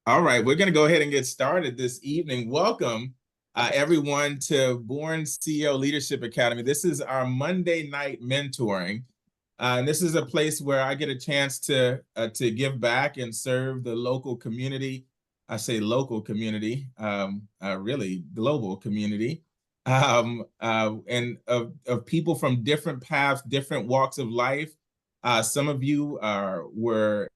All right, we're going to go ahead and get started this evening. Welcome, everyone, to BornCEO Leadership Academy. This is our Monday night mentoring. And this is a place where I get a chance to give back and serve the local community. I say local community, really global community, and of people from different paths, different walks of life. Some of you were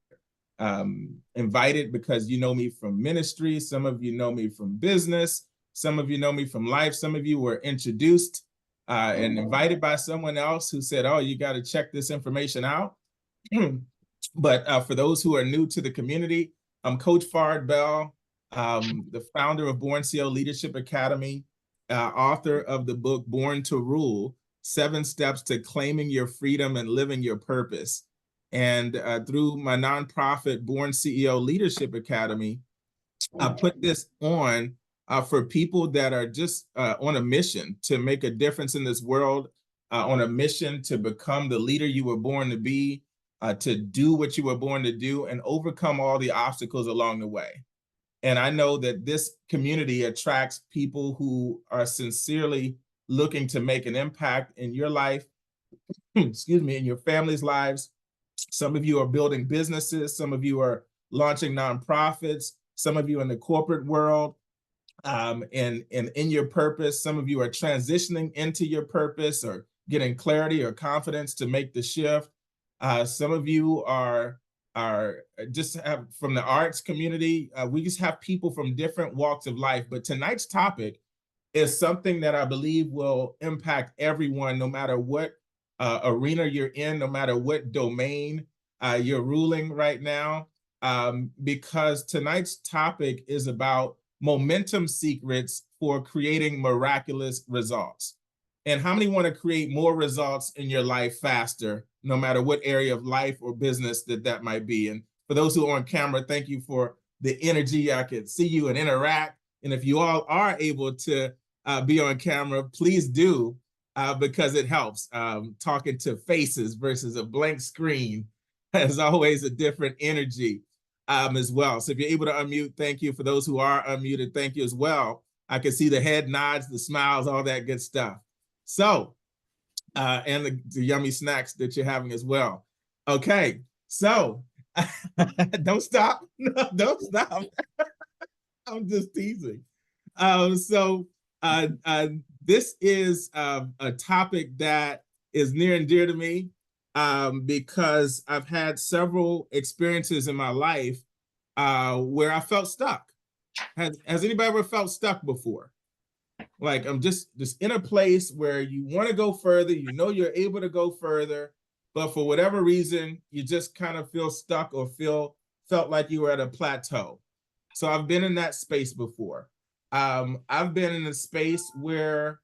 invited because you know me from ministry. Some of you know me from business. Some of you know me from life. Some of you were introduced and invited by someone else who said, oh, you got to check this information out. But for those who are new to the community, I'm Coach Fard Bell, the founder of BornCEO Leadership Academy, author of the book Born to Rule, 7 Steps to Claiming Your Freedom and Living Your Purpose. And through my nonprofit BornCEO Leadership Academy, I put this on for people that are just on a mission to make a difference in this world, on a mission to become the leader you were born to be, to do what you were born to do, and overcome all the obstacles along the way. And I know that this community attracts people who are sincerely looking to make an impact in your life, excuse me, in your family's lives. Some of you are building businesses. Some of you are launching nonprofits. Some of you in the corporate world and in your purpose. Some of you are transitioning into your purpose or getting clarity or confidence to make the shift. Some of you are just have from the arts community. We just have people from different walks of life. But tonight's topic is something that I believe will impact everyone, no matter what arena you're in, no matter what domain you're ruling right now, because tonight's topic is about momentum secrets for creating miraculous results. And how many want to create more results in your life faster, no matter what area of life or business that might be? And for those who are on camera, thank you for the energy. I can see you and interact. And if you all are able to be on camera, please do. Because it helps. Talking to faces versus a blank screen has always a different energy as well. So if you're able to unmute, thank you. For those who are unmuted, thank you as well. I can see the head nods, the smiles, all that good stuff. So, and the yummy snacks that you're having as well. Okay, so don't stop. No, don't stop. I'm just teasing. This is a topic that is near and dear to me because I've had several experiences in my life where I felt stuck. Has anybody ever felt stuck before? Like I'm just in a place where you want to go further, you know you're able to go further, but for whatever reason, you just kind of feel stuck or felt like you were at a plateau. So I've been in that space before. I've been in a space where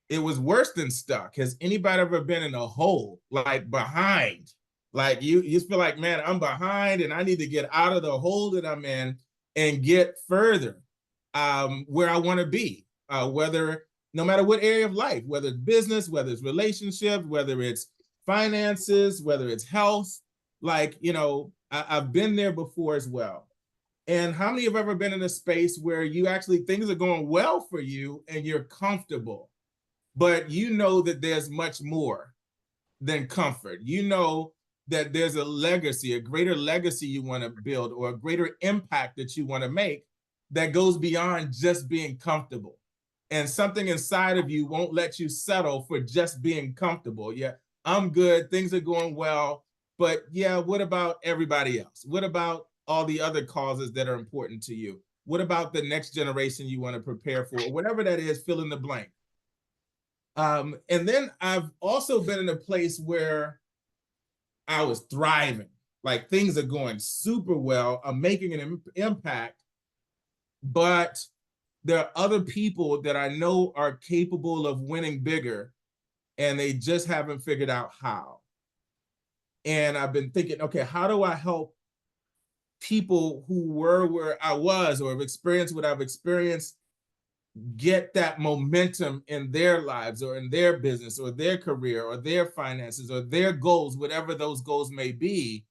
it was worse than stuck. Has anybody ever been in a hole, like behind? Like you feel like, man, I'm behind and I need to get out of the hole that I'm in and get further where I want to be, whether no matter what area of life, whether it's business, whether it's relationships, whether it's finances, whether it's health, like, I've been there before as well. And how many have ever been in a space where you actually things are going well for you and you're comfortable, but you know that there's much more than comfort? You know that there's a legacy, a greater legacy you want to build, or a greater impact that you want to make that goes beyond just being comfortable. And something inside of you won't let you settle for just being comfortable. Yeah, I'm good, things are going well, but yeah, what about everybody else? What about all the other causes that are important to you? What about the next generation you want to prepare for? Whatever that is, fill in the blank. And then I've also been in a place where I was thriving, like things are going super well. I'm making an impact, but there are other people that I know are capable of winning bigger, and they just haven't figured out how. And I've been thinking, okay, how do I help people who were where I was or have experienced what I've experienced get that momentum in their lives or in their business or their career or their finances or their goals, whatever those goals may be,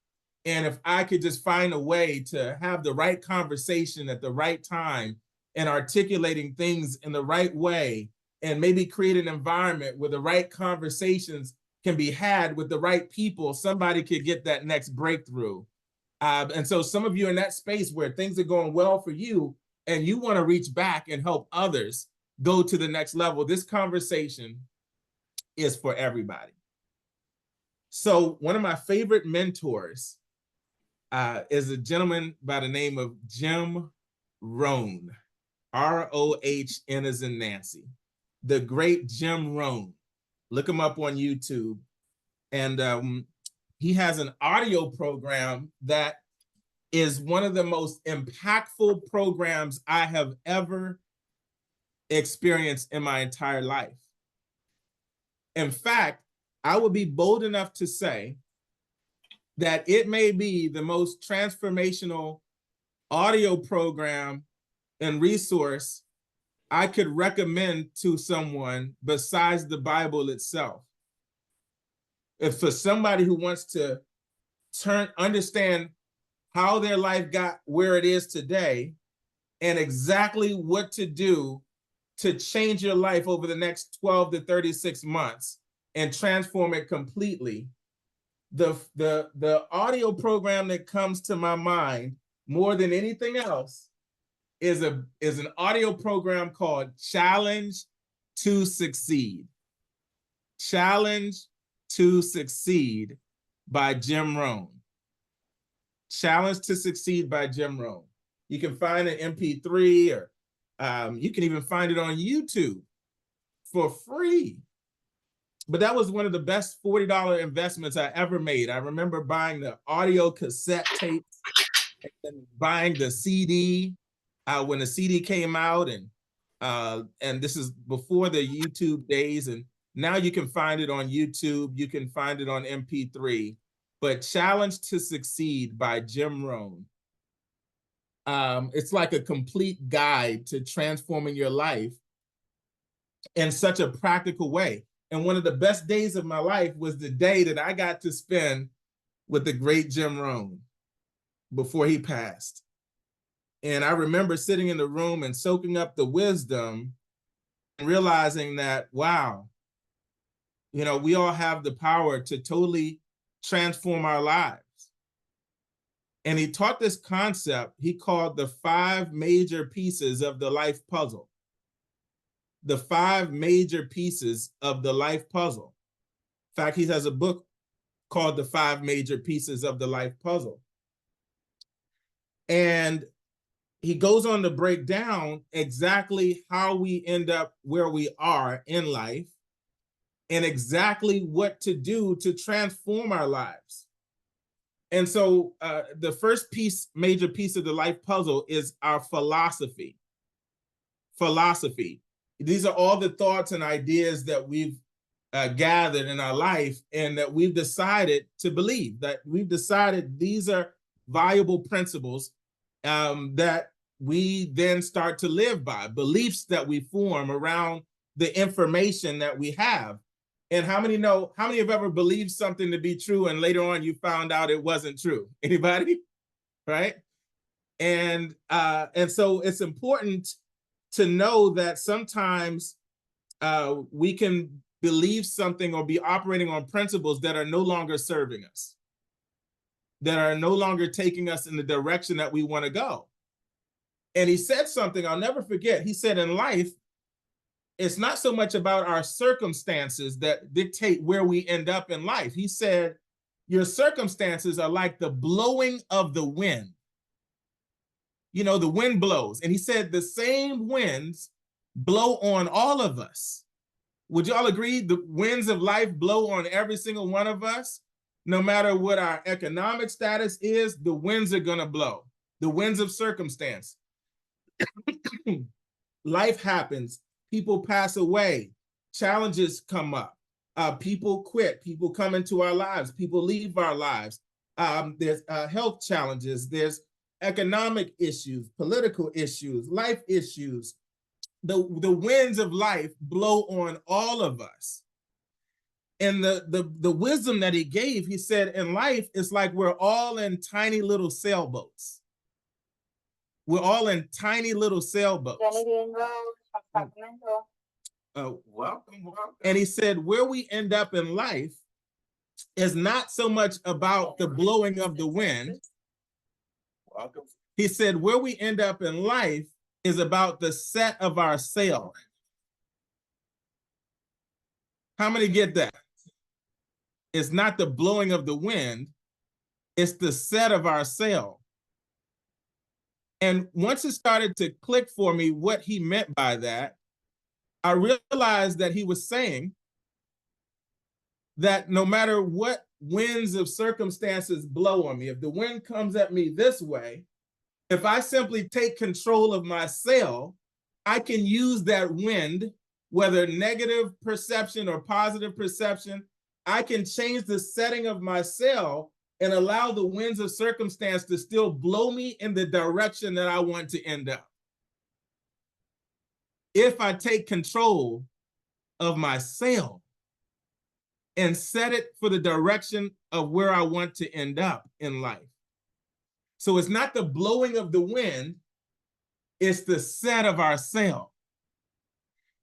And if I could just find a way to have the right conversation at the right time and articulating things in the right way, and maybe create an environment where the right conversations can be had with the right people, somebody could get that next breakthrough. And so some of you in that space where things are going well for you and you want to reach back and help others go to the next level, this conversation is for everybody. So one of my favorite mentors is a gentleman by the name of Jim Rohn, R-O-H-N as in Nancy, the great Jim Rohn. Look him up on YouTube. And he has an audio program that is one of the most impactful programs I have ever experienced in my entire life. In fact, I would be bold enough to say that it may be the most transformational audio program and resource I could recommend to someone besides the Bible itself. If for somebody who wants to understand how their life got where it is today and exactly what to do to change your life over the next 12 to 36 months and transform it completely, the audio program that comes to my mind more than anything else is an audio program called Challenge to Succeed. Challenge to Succeed by Jim Rohn. Challenge to Succeed by Jim Rohn. You can find an MP3 or you can even find it on YouTube for free. But that was one of the best $40 investments I ever made. I remember buying the audio cassette tapes and buying the CD when the CD came out, and this is before the YouTube days, and now you can find it on YouTube, you can find it on MP3. But Challenge to Succeed by Jim Rohn. It's like a complete guide to transforming your life in such a practical way. And one of the best days of my life was the day that I got to spend with the great Jim Rohn before he passed. And I remember sitting in the room and soaking up the wisdom and realizing that, wow, you know, we all have the power to totally transform our lives. And he taught this concept he called the 5 major pieces of the life puzzle. The 5 major pieces of the life puzzle. In fact, he has a book called The 5 Major Pieces of the Life Puzzle. And he goes on to break down exactly how we end up where we are in life and exactly what to do to transform our lives. And so the first major piece of the life puzzle is our philosophy. Philosophy. These are all the thoughts and ideas that we've gathered in our life and that we've decided to believe, that we've decided these are viable principles that we then start to live by, beliefs that we form around the information that we have. And how many have ever believed something to be true and later on you found out it wasn't true? Anybody? Right? And so it's important to know that sometimes we can believe something or be operating on principles that are no longer serving us, that are no longer taking us in the direction that we want to go. And he said something I'll never forget. He said, in life, it's not so much about our circumstances that dictate where we end up in life. He said, your circumstances are like the blowing of the wind. You know, the wind blows. And he said the same winds blow on all of us. Would y'all agree the winds of life blow on every single one of us? No matter what our economic status is, the winds are going to blow. The winds of circumstance. Life happens. People pass away. Challenges come up. People quit. People come into our lives. People leave our lives. There's health challenges. There's economic issues, political issues, life issues. The winds of life blow on all of us. And the wisdom that he gave, he said, in life, it's like we're all in tiny little sailboats. We're all in tiny little sailboats. Welcome. And he said, where we end up in life is not so much about the blowing of the wind. Welcome. He said, where we end up in life is about the set of our sail. How many get that? It's not the blowing of the wind, it's the set of our sail. And once it started to click for me what he meant by that, I realized that he was saying that no matter what winds of circumstances blow on me, if the wind comes at me this way, if I simply take control of my sail, I can use that wind, whether negative perception or positive perception, I can change the setting of my sail and allow the winds of circumstance to still blow me in the direction that I want to end up. If I take control of my sail and set it for the direction of where I want to end up in life. So it's not the blowing of the wind, it's the set of our sail.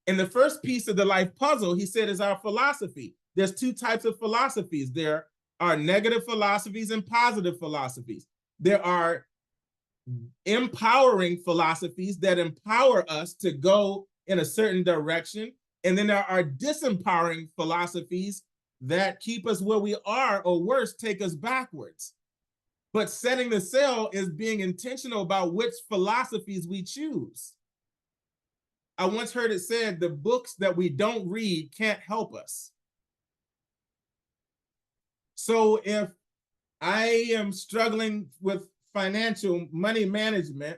And the first piece of the life puzzle, he said, is our philosophy. There's two types of philosophies. There are negative philosophies and positive philosophies. There are empowering philosophies that empower us to go in a certain direction. And then there are disempowering philosophies that keep us where we are, or worse, take us backwards. But setting the sail is being intentional about which philosophies we choose. I once heard it said, the books that we don't read can't help us. So if I am struggling with financial money management,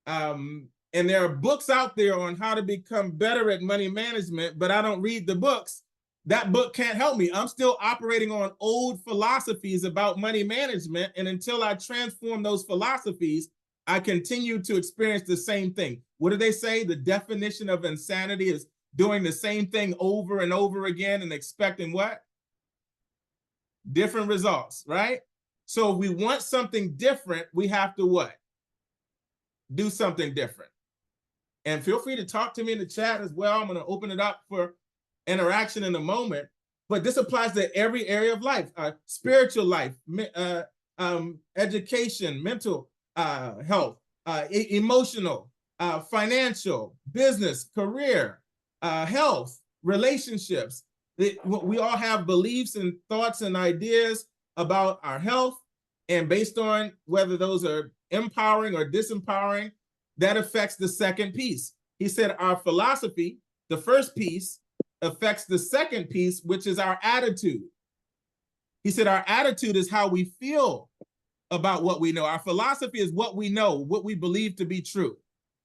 and there are books out there on how to become better at money management, but I don't read the books, that book can't help me. I'm still operating on old philosophies about money management, and until I transform those philosophies, I continue to experience the same thing. What do they say? The definition of insanity is doing the same thing over and over again and expecting what? Different results, right? So if we want something different, we have to what? Do something different. And feel free to talk to me in the chat as well. I'm going to open it up for interaction in a moment. But this applies to every area of life, spiritual life, education, mental health, emotional, financial, business, career, health, relationships. We all have beliefs and thoughts and ideas about our health, and based on whether those are empowering or disempowering, that affects the second piece. He said our philosophy, the first piece, affects the second piece, which is our attitude. He said our attitude is how we feel about what we know. Our philosophy is what we know, what we believe to be true.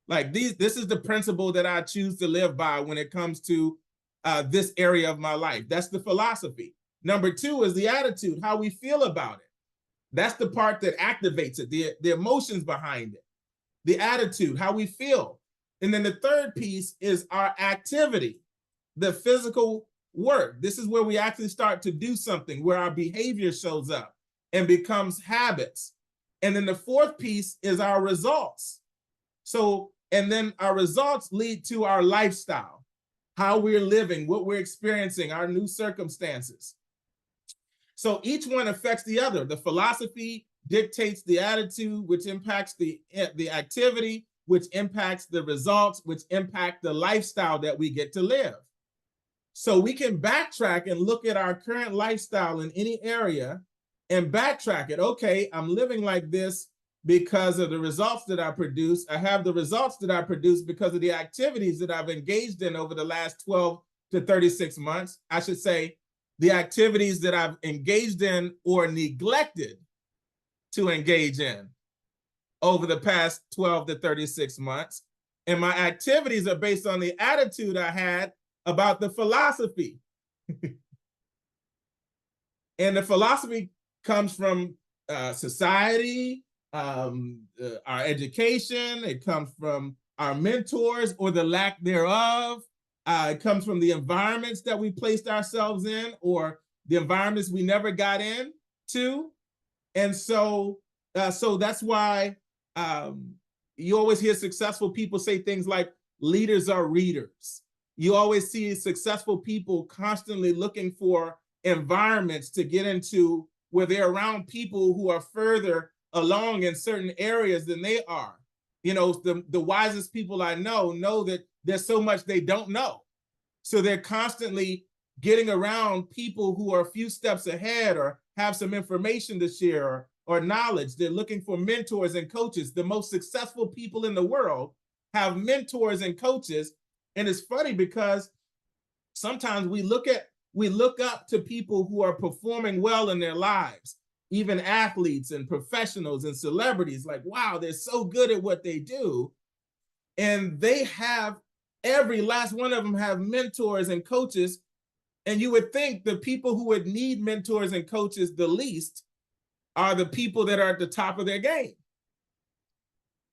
Like this is the principle that I choose to live by when it comes to this area of my life. That's the philosophy. Number two is the attitude, how we feel about it. That's the part that activates it, the emotions behind it, the attitude, how we feel. And then the third piece is our activity, the physical work. This is where we actually start to do something, where our behavior shows up and becomes habits. And then the fourth piece is our results. So, and then our results lead to our lifestyle, how we're living, what we're experiencing, our new circumstances. So each one affects the other. The philosophy dictates the attitude, which impacts the activity, which impacts the results, which impact the lifestyle that we get to live. So we can backtrack and look at our current lifestyle in any area and backtrack it. Okay, I'm living like this because of the results that I produce. I have the results that I produce because of the activities that I've engaged in over the last 12 to 36 months. I should say the activities that I've engaged in or neglected to engage in over the past 12 to 36 months. And my activities are based on the attitude I had about the philosophy. And the philosophy comes from society, our education, it comes from our mentors or the lack thereof. It comes from the environments that we placed ourselves in, or the environments we never got into. And so that's why you always hear successful people say things like leaders are readers. You always see successful people constantly looking for environments to get into where they're around people who are further along in certain areas than they are. You know, the wisest people I know that there's so much they don't know. So they're constantly getting around people who are a few steps ahead or have some information to share or knowledge. They're looking for mentors and coaches. The most successful people in the world have mentors and coaches. And it's funny because sometimes we look up to people who are performing well in their lives, even athletes and professionals and celebrities, like, wow, they're so good at what they do. And they have, every last one of them have mentors and coaches. And you would think the people who would need mentors and coaches the least are the people that are at the top of their game.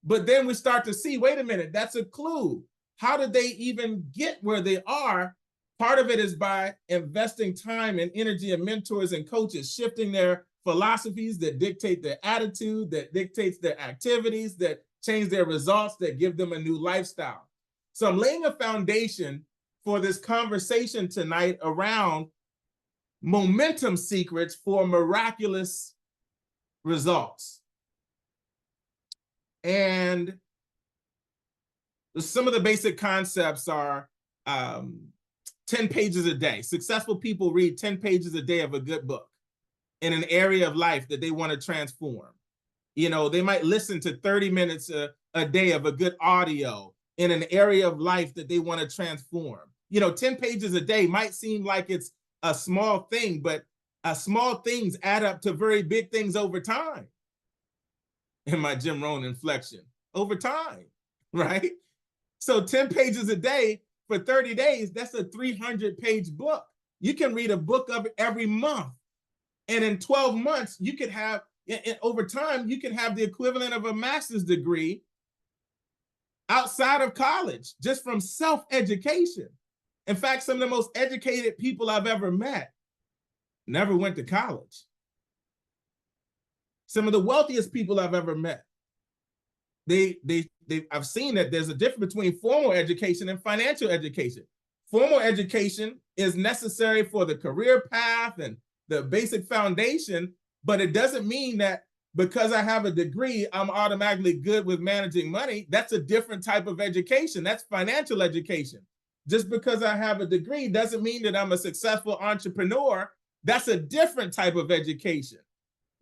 But then we start to see, wait a minute, that's a clue. How did they even get where they are? Part of it is by investing time and energy in mentors and coaches, shifting their philosophies that dictate their attitude, that dictates their activities, that change their results, that give them a new lifestyle. So I'm laying a foundation for this conversation tonight around momentum secrets for miraculous results. And some of the basic concepts are 10 pages a day. Successful people read 10 pages a day of a good book in an area of life that they want to transform. You know, they might listen to 30 minutes a day of a good audio in an area of life that they want to transform. You know, 10 pages a day might seem like it's a small thing, but small things add up to very big things over time. In my Jim Rohn inflection, over time, right? So 10 pages a day for 30 days, that's a 300-page book. You can read a book of every month. And in 12 months, you could have, over time, you can have the equivalent of a master's degree outside of college, just from self-education. In fact, some of the most educated people I've ever met never went to college. Some of the wealthiest people I've ever met, I've seen that there's a difference between formal education and financial education. Formal education is necessary for the career path and the basic foundation, but it doesn't mean that because I have a degree, I'm automatically good with managing money. That's a different type of education. That's financial education. Just because I have a degree doesn't mean that I'm a successful entrepreneur. That's a different type of education.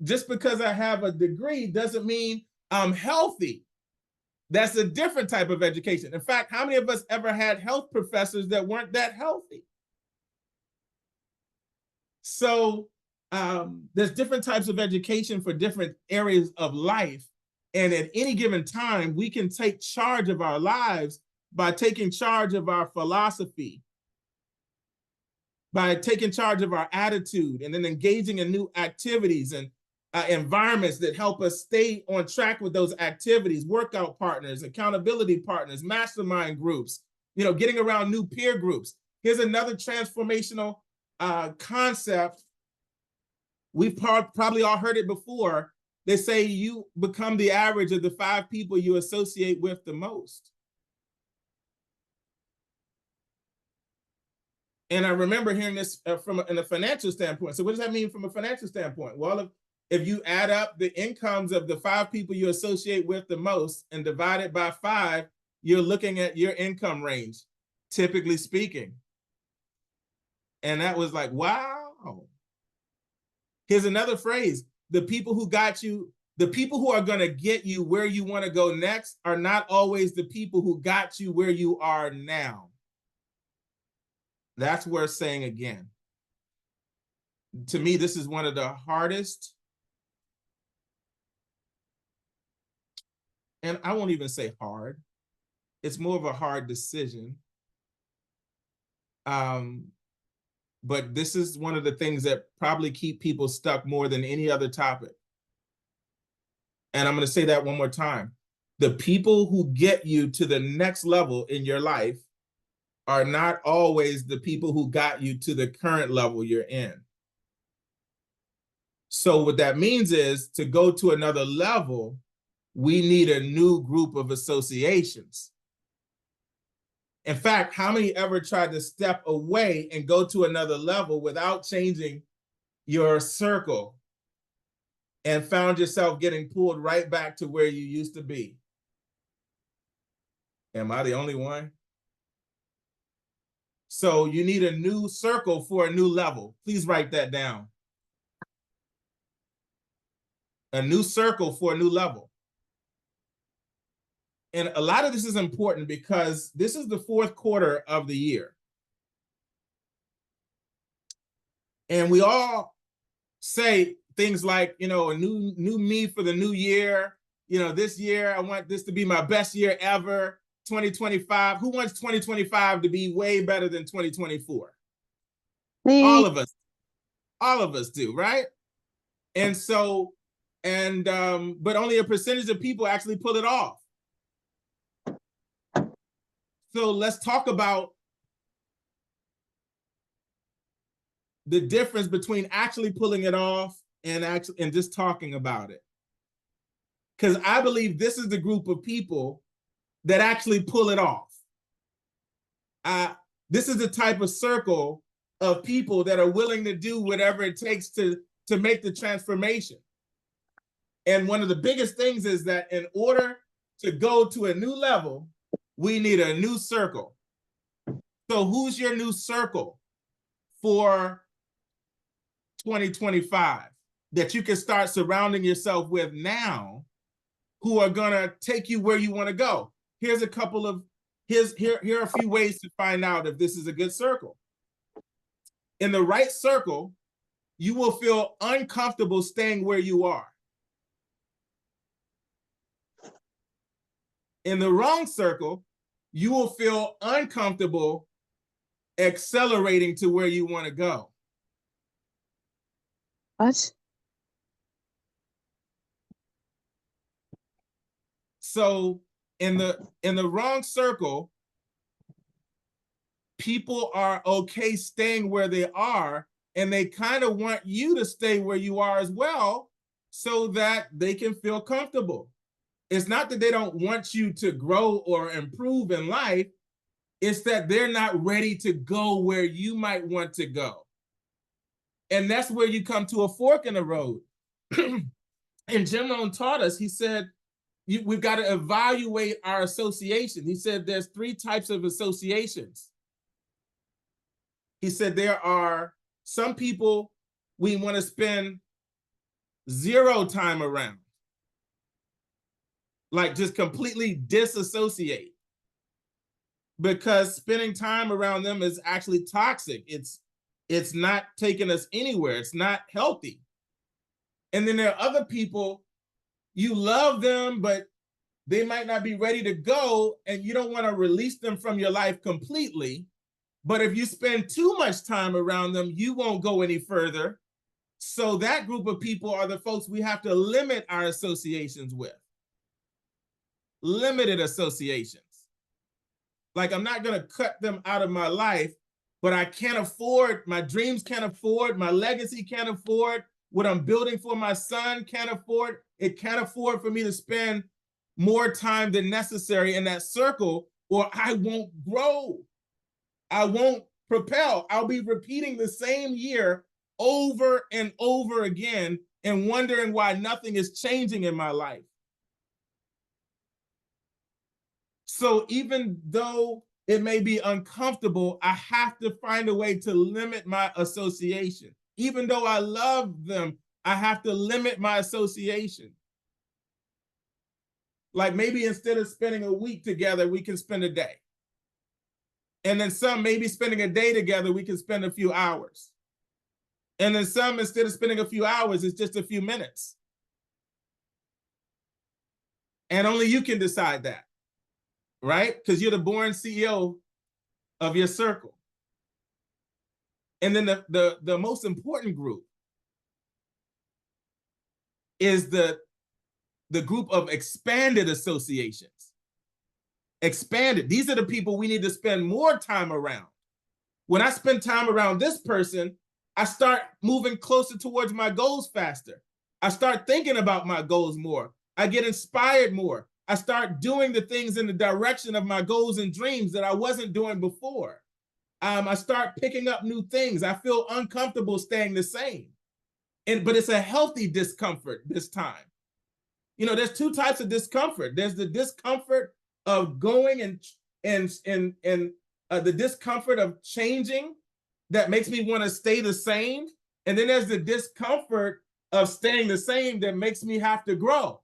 Just because I have a degree doesn't mean I'm healthy. That's a different type of education. In fact, how many of us ever had health professors that weren't that healthy? So there's different types of education for different areas of life. And at any given time, we can take charge of our lives by taking charge of our philosophy, by taking charge of our attitude, and then engaging in new activities and environments that help us stay on track with those activities, workout partners, accountability partners, mastermind groups, you know, getting around new peer groups. Here's another transformational concept. We've probably all heard it before. They say you become the average of the 5 people you associate with the most. And I remember hearing this from a financial standpoint. So what does that mean from a financial standpoint? Well, if you add up the incomes of the 5 people you associate with the most and divide it by 5, you're looking at your income range, typically speaking. And that was like, wow. Here's another phrase. The people who got you, the people who are going to get you where you want to go next are not always the people who got you where you are now. That's worth saying again. To me, this is one of the hardest, and I won't even say hard, it's more of a hard decision. But this is one of the things that probably keep people stuck more than any other topic. And I'm going to say that one more time. The people who get you to the next level in your life are not always the people who got you to the current level you're in. So what that means is to go to another level, we need a new group of associations. In fact, how many ever tried to step away and go to another level without changing your circle and found yourself getting pulled right back to where you used to be? Am I the only one? So you need a new circle for a new level. Please write that down. A new circle for a new level. And a lot of this is important because this is the fourth quarter of the year. And we all say things like, you know, a new me for the new year. You know, this year, I want this to be my best year ever. 2025. Who wants 2025 to be way better than 2024? Me. All of us do, right? And so, but only a percentage of people actually pull it off. So let's talk about the difference between actually pulling it off and just talking about it. Because I believe this is the group of people that actually pull it off. This is the type of circle of people that are willing to do whatever it takes to make the transformation. And one of the biggest things is that in order to go to a new level, we need a new circle. So who's your new circle for 2025 that you can start surrounding yourself with now, who are gonna take you where you want to go? Here's a couple of here are a few ways to find out if this is a good circle. In the right circle, you will feel uncomfortable staying where you are. In the wrong circle, you will feel uncomfortable accelerating to where you want to go. What? So in the wrong circle, people are okay staying where they are, and they kind of want you to stay where you are as well so that they can feel comfortable. It's not that they don't want you to grow or improve in life. It's that they're not ready to go where you might want to go. And that's where you come to a fork in the road. And Jim Rohn taught us, he said, we've got to evaluate our association. He said there's 3 types of associations. He said there are some people we want to spend 0 time around, like just completely disassociate, because spending time around them is actually toxic. It's not taking us anywhere. It's not healthy. And then there are other people, you love them, but they might not be ready to go, and you don't want to release them from your life completely. But if you spend too much time around them, you won't go any further. So that group of people are the folks we have to limit our associations with. Limited associations. Like, I'm not going to cut them out of my life, but I can't afford, my dreams can't afford, my legacy can't afford, what I'm building for my son can't afford. It can't afford for me to spend more time than necessary in that circle, or I won't grow. I won't propel. I'll be repeating the same year over and over again and wondering why nothing is changing in my life. So even though it may be uncomfortable, I have to find a way to limit my association. Even though I love them, I have to limit my association. Like, maybe instead of spending a week together, we can spend a day. And then some, maybe spending a day together, we can spend a few hours. And then some, instead of spending a few hours, it's just a few minutes. And only you can decide that, right? Because you're the born CEO of your circle. And then the most important group is the group of expanded associations. expand it. These are the people we need to spend more time around. When I spend time around this person, I start moving closer towards my goals faster. I start thinking about my goals more. I get inspired more. I start doing the things in the direction of my goals and dreams that I wasn't doing before. I start picking up new things. I feel uncomfortable staying the same. But it's a healthy discomfort this time. You know, there's two types of discomfort. There's the discomfort of going and the discomfort of changing that makes me want to stay the same. And then there's the discomfort of staying the same that makes me have to grow.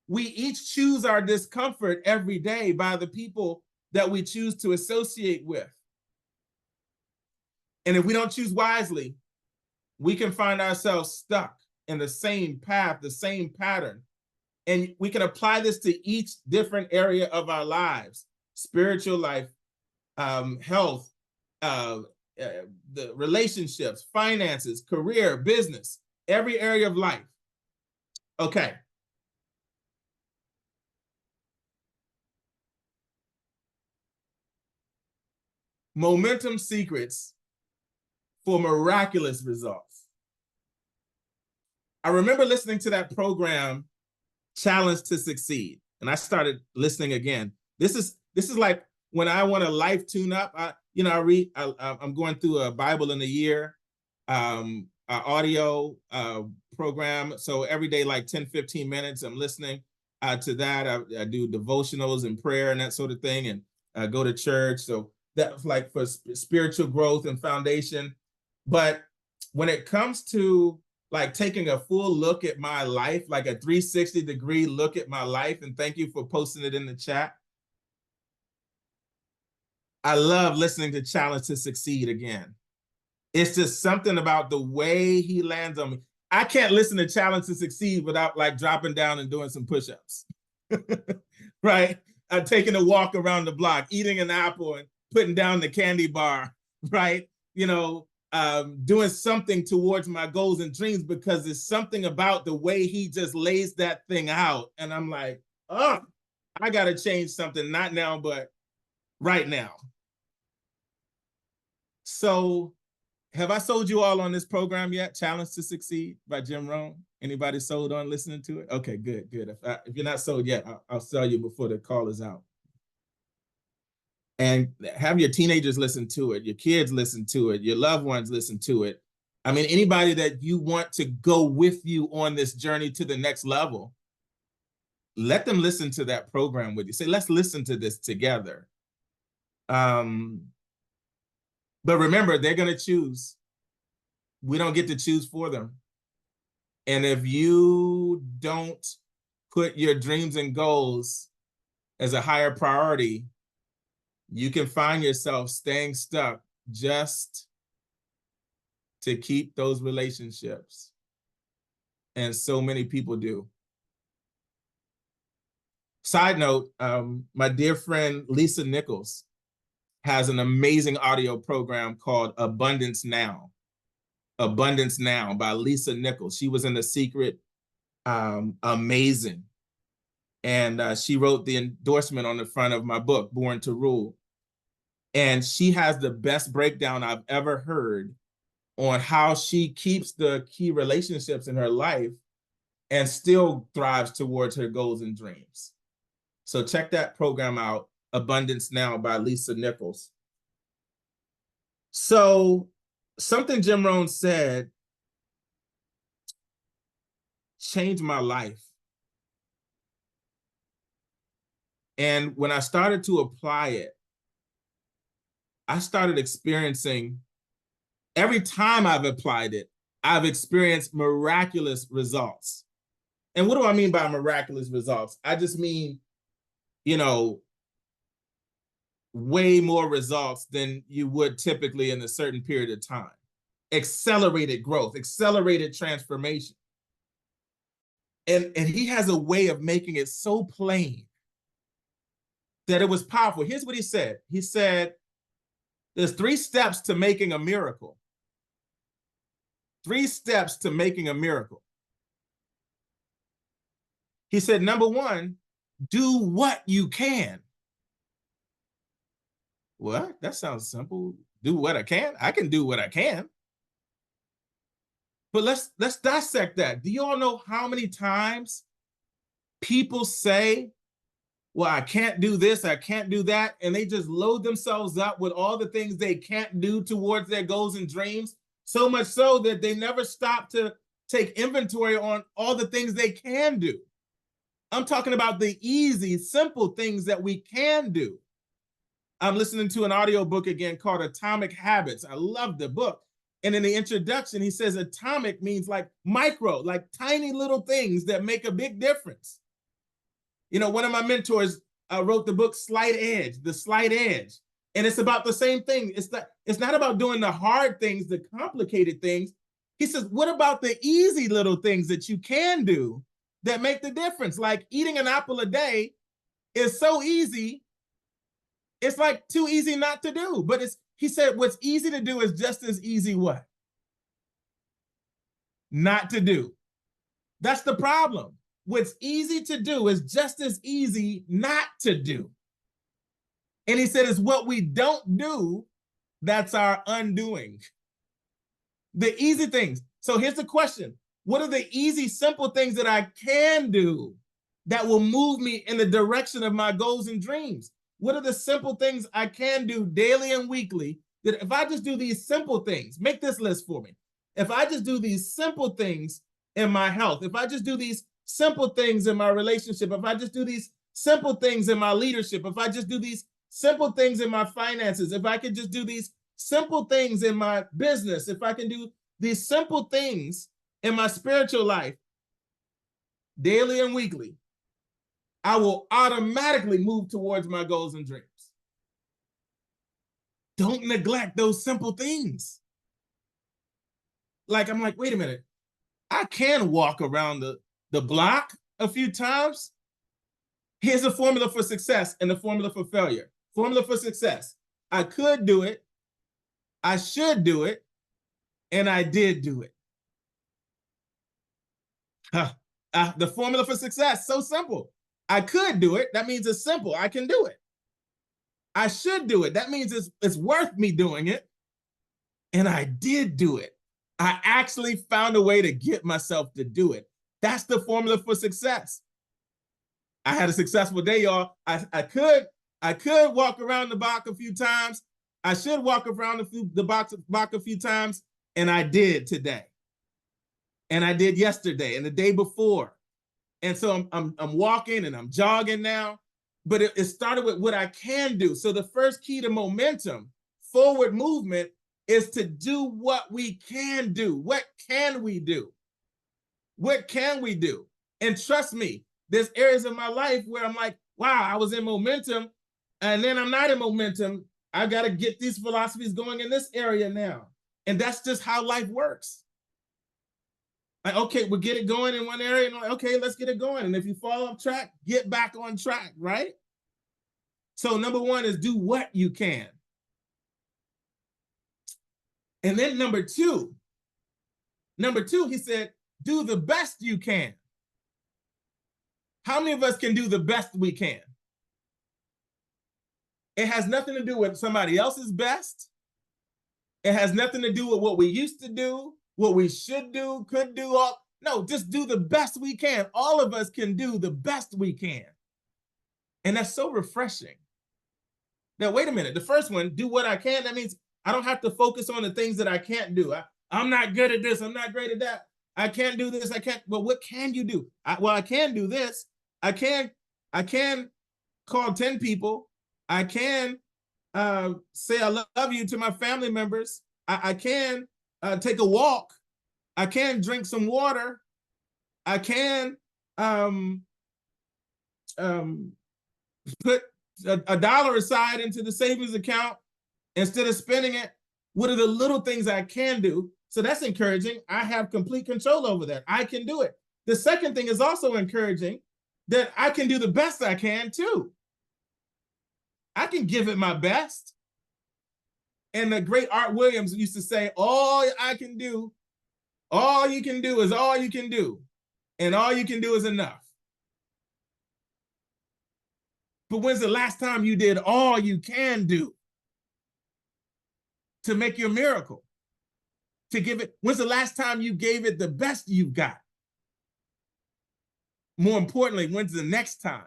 We each choose our discomfort every day by the people that we choose to associate with. And if we don't choose wisely, we can find ourselves stuck in the same path, the same pattern. And we can apply this to each different area of our lives: spiritual life, health, the relationships, finances, career, business, every area of life. Okay. Momentum secrets for miraculous results. I remember listening to that program, Challenge to Succeed, and I started listening again. This is like when I want a life tune-up. I'm going through a Bible in a year, audio program. So every day, like 10, 15 minutes, I'm listening to that. I do devotionals and prayer and that sort of thing, and I go to church. So that's like for spiritual growth and foundation. But when it comes to like taking a full look at my life, like a 360-degree look at my life, and thank you for posting it in the chat. I love listening to Challenge to Succeed again. It's just something about the way he lands on me. I can't listen to Challenge to Succeed without like dropping down and doing some push-ups, right? Taking a walk around the block, eating an apple and putting down the candy bar, right? You know, doing something towards my goals and dreams, because there's something about the way he just lays that thing out. And I'm like, oh, I got to change something, not now, but right now. So have I sold you all on this program yet? Challenge to Succeed by Jim Rohn. Anybody sold on listening to it? Okay, good, good. If you're not sold yet, I'll sell you before the call is out. And have your teenagers listen to it, your kids listen to it, your loved ones listen to it. I mean, anybody that you want to go with you on this journey to the next level, let them listen to that program with you. Say, let's listen to this together. But remember, they're going to choose. We don't get to choose for them. And if you don't put your dreams and goals as a higher priority, you can find yourself staying stuck just to keep those relationships. And so many people do. Side note, my dear friend Lisa Nichols has an amazing audio program called Abundance Now. Abundance Now by Lisa Nichols. She was in The Secret. Amazing. And she wrote the endorsement on the front of my book, Born to Rule. And she has the best breakdown I've ever heard on how she keeps the key relationships in her life and still thrives towards her goals and dreams. So check that program out, Abundance Now by Lisa Nichols. So something Jim Rohn said changed my life. And when I started to apply it, I started experiencing, every time I've applied it, I've experienced miraculous results. And what do I mean by miraculous results? I just mean, you know, way more results than you would typically in a certain period of time. Accelerated growth, accelerated transformation. And he has a way of making it so plain that it was powerful. Here's what he said. He said, there's 3 steps to making a miracle. 3 steps to making a miracle. He said, number 1, do what you can. What? That sounds simple. Do what I can. I can do what I can. But let's dissect that. Do you all know how many times people say, well, I can't do this, I can't do that, and they just load themselves up with all the things they can't do towards their goals and dreams, so much so that they never stop to take inventory on all the things they can do. I'm talking about the easy, simple things that we can do. I'm listening to an audiobook again called Atomic Habits. I love the book. And in the introduction, he says atomic means like micro, like tiny little things that make a big difference. You know, one of my mentors wrote the book Slight Edge, The Slight Edge. And it's about the same thing. It's not about doing the hard things, the complicated things. He says, what about the easy little things that you can do that make the difference? Like eating an apple a day is so easy. It's like too easy not to do. But he said, what's easy to do is just as easy what? Not to do. That's the problem. What's easy to do is just as easy not to do. And he said, it's what we don't do that's our undoing. The easy things. So here's the question. What are the easy, simple things that I can do that will move me in the direction of my goals and dreams? What are the simple things I can do daily and weekly that if I just do these simple things, make this list for me. If I just do these simple things in my health, if I just do these simple things in my relationship, if I just do these simple things in my leadership, if I just do these simple things in my finances, if I could just do these simple things in my business, if I can do these simple things in my spiritual life, daily and weekly, I will automatically move towards my goals and dreams. Don't neglect those simple things. Like, I'm like, wait a minute. I can walk around the block a few times. Here's a formula for success and the formula for failure. Formula for success. I could do it. I should do it. And I did do it. The formula for success, so simple. I could do it. That means it's simple. I can do it. I should do it. That means it's worth me doing it. And I did do it. I actually found a way to get myself to do it. That's the formula for success. I had a successful day, y'all. I could walk around the block a few times. I should walk around the block a few times, and I did today. And I did yesterday and the day before. And so I'm walking and I'm jogging now, but it started with what I can do. So the first key to momentum, forward movement, is to do what we can do. What can we do? What can we do? And trust me, there's areas of my life where I'm like, wow, I was in momentum, and then I'm not in momentum. I got to get these philosophies going in this area now. And that's just how life works. Like, okay, we'll get it going in one area, and like, okay, let's get it going. And if you fall off track, get back on track, right? So number one is do what you can. And then number two, he said, do the best you can. How many of us can do the best we can? It has nothing to do with somebody else's best. It has nothing to do with what we used to do, what we should do, could do. No, just do the best we can. All of us can do the best we can. And that's so refreshing. Now, wait a minute. The first one, do what I can. That means I don't have to focus on the things that I can't do. I'm not good at this. I'm not great at that. I can't do this. I can't. Well, what can you do? I can do this. I can call 10 people. I can say I love you to my family members. I can take a walk. I can drink some water. I can put a dollar aside into the savings account instead of spending it. What are the little things I can do? So that's encouraging. I have complete control over that. I can do it. The second thing is also encouraging, that I can do the best I can too. I can give it my best. And the great Art Williams used to say, all I can do, all you can do is all you can do. And all you can do is enough. But when's the last time you did all you can do? to make your miracle? To give it, when's the last time you gave it the best you've got? More importantly, when's the next time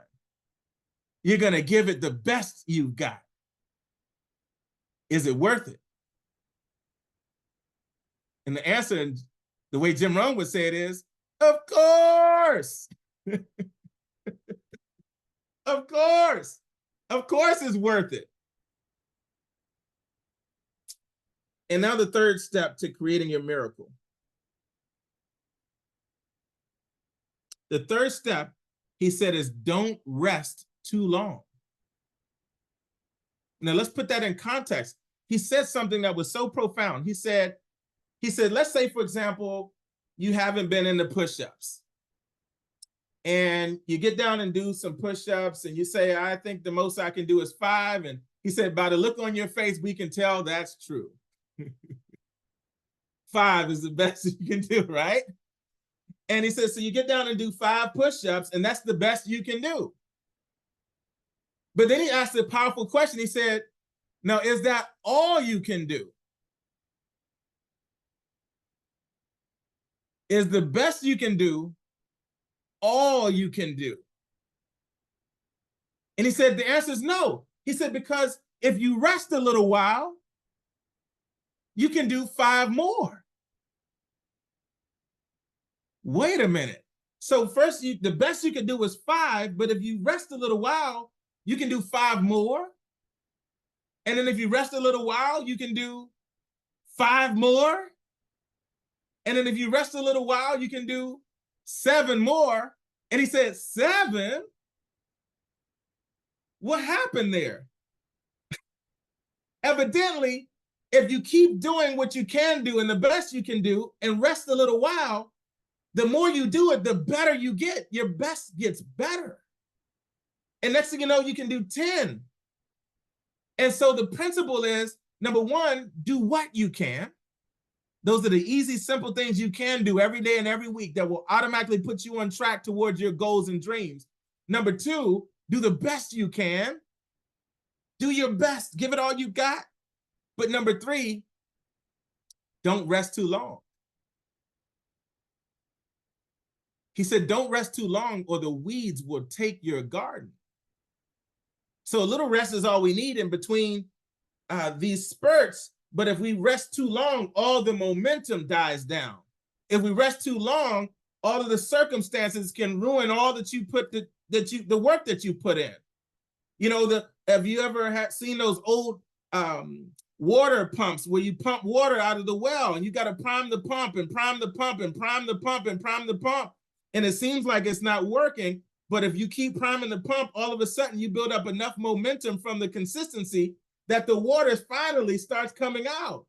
you're going to give it the best you've got? Is it worth it? And the answer, the way Jim Rohn would say it is, of course. Of course. Of course it's worth it. And now the third step to creating your miracle. The third step, he said, is don't rest too long. Now let's put that in context. He said something that was so profound. He said, let's say, for example, you haven't been into push-ups. And you get down and do some push-ups and you say, I think the most I can do is 5. And he said, by the look on your face, we can tell that's true. 5 is the best you can do, right? And he says, so you get down and do 5 push-ups, and that's the best you can do. But then he asked a powerful question. He said, now, is that all you can do? Is the best you can do all you can do? And he said, the answer is no. He said, because if you rest a little while, you can do 5 more. Wait a minute. So first, the best you can do is 5, but if you rest a little while, you can do 5 more. And then if you rest a little while, you can do 5 more. And then if you rest a little while, you can do 7 more. And he said, 7? What happened there? Evidently, if you keep doing what you can do and the best you can do and rest a little while, the more you do it, the better you get. Your best gets better. And next thing you know, you can do 10. And so the principle is, number 1, do what you can. Those are the easy, simple things you can do every day and every week that will automatically put you on track towards your goals and dreams. Number 2, do the best you can. Do your best. Give it all you got. But number 3, don't rest too long. He said, don't rest too long or the weeds will take your garden. So a little rest is all we need in between these spurts. But if we rest too long, all the momentum dies down. If we rest too long, all of the circumstances can ruin all that you put, the work that you put in. You know, have you ever seen those old water pumps where you pump water out of the well and you got to prime the pump and prime the pump and prime the pump and prime the pump? And it seems like it's not working, but if you keep priming the pump, all of a sudden you build up enough momentum from the consistency that the water finally starts coming out.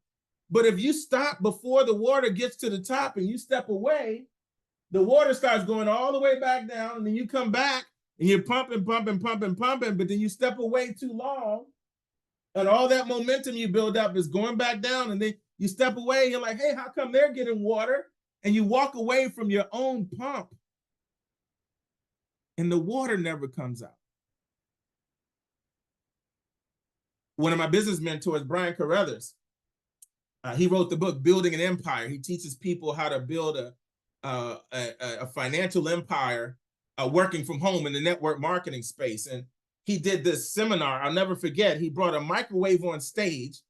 But if you stop before the water gets to the top and you step away, the water starts going all the way back down, and then you come back and you're pumping, pumping, pumping, pumping, but then you step away too long, and all that momentum you build up is going back down, and then you step away, and you're like, hey, how come they're getting water? And you walk away from your own pump, and the water never comes out. One of my business mentors, Brian Carruthers, he wrote the book, Building an Empire. He teaches people how to build a financial empire working from home in the network marketing space. And he did this seminar. I'll never forget. He brought a microwave on stage,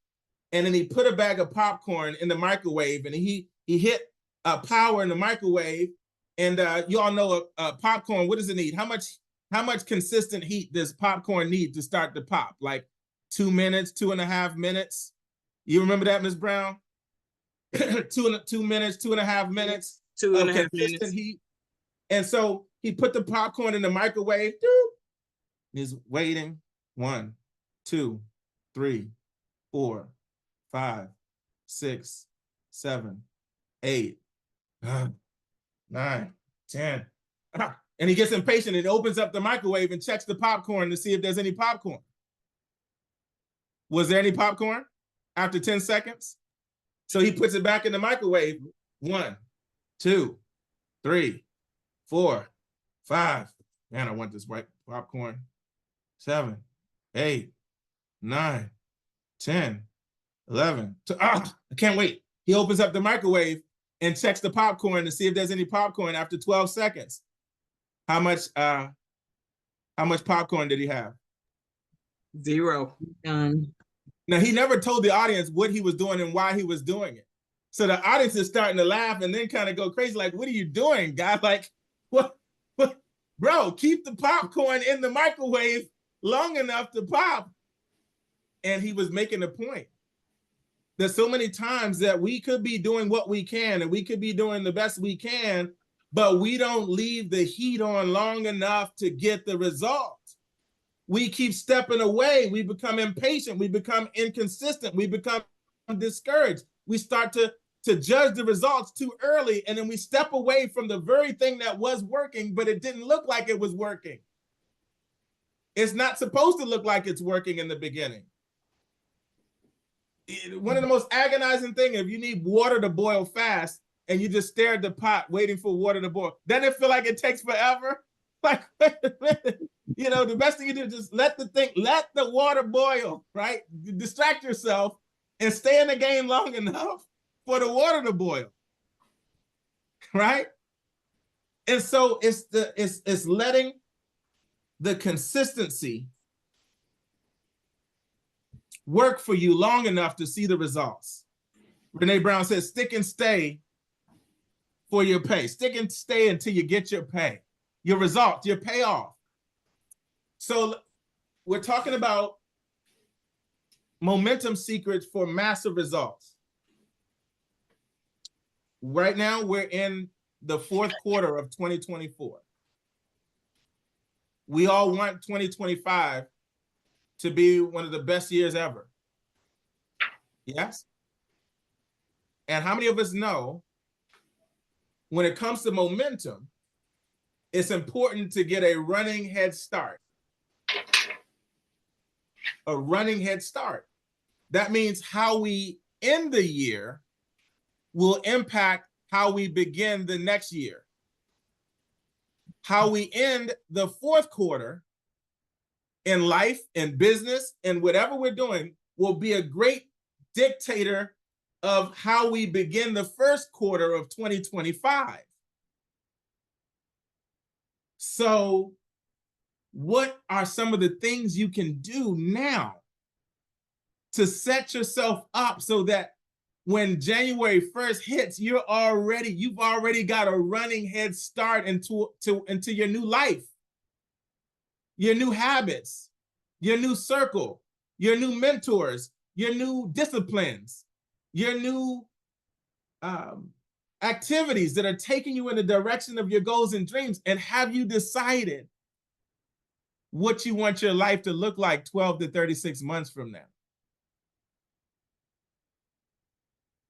and then he put a bag of popcorn in the microwave, and he hit power in the microwave. And you all know popcorn, what does it need? How much consistent heat does popcorn need to start to pop? Like 2 minutes, 2.5 minutes? You remember that, Ms. Brown? 2 minutes, 2.5 minutes. 2.5 minutes. Heat. And so he put the popcorn in the microwave. He's waiting. 1, 2, 3, 4, 5, 6, 7, 8, 9, 10. And he gets impatient and opens up the microwave and checks the popcorn to see if there's any popcorn. Was there any popcorn after 10 seconds? So he puts it back in the microwave. 1, 2, 3, 4, 5. Man, I want this white popcorn. 7, 8, 9, 10. 11. I can't wait. He opens up the microwave and checks the popcorn to see if there's any popcorn after 12 seconds. How much popcorn did he have? 0. None. Now, he never told the audience what he was doing and why he was doing it. So the audience is starting to laugh and then kind of go crazy, like, what are you doing, guy? Like, what? Bro, keep the popcorn in the microwave long enough to pop. And he was making a point. There's so many times that we could be doing what we can and we could be doing the best we can, but we don't leave the heat on long enough to get the result. We keep stepping away. We become impatient. We become inconsistent. We become discouraged. We start to judge the results too early, and then we step away from the very thing that was working, but it didn't look like it was working. It's not supposed to look like it's working in the beginning. One of the most agonizing things, if you need water to boil fast and you just stare at the pot waiting for water to boil, doesn't it feel like it takes forever? Like, you know, the best thing you do is just let the water boil, right? Distract yourself and stay in the game long enough for the water to boil, right? And so it's letting the consistency work for you long enough to see the results. Renee Brown says, stick and stay for your pay. Stick and stay until you get your pay, your result, your payoff. So we're talking about momentum secrets for massive results. Right now, we're in the fourth quarter of 2024. We all want 2025 to be one of the best years ever. Yes? And how many of us know when it comes to momentum, it's important to get a running head start. A running head start. That means how we end the year will impact how we begin the next year. How we end the fourth quarter in life, in business, and whatever we're doing will be a great dictator of how we begin the first quarter of 2025. So what are some of the things you can do now to set yourself up so that when January 1st hits, you've already got a running head start into your new life, your new habits, your new circle, your new mentors, your new disciplines, your new activities that are taking you in the direction of your goals and dreams? And have you decided what you want your life to look like 12 to 36 months from now?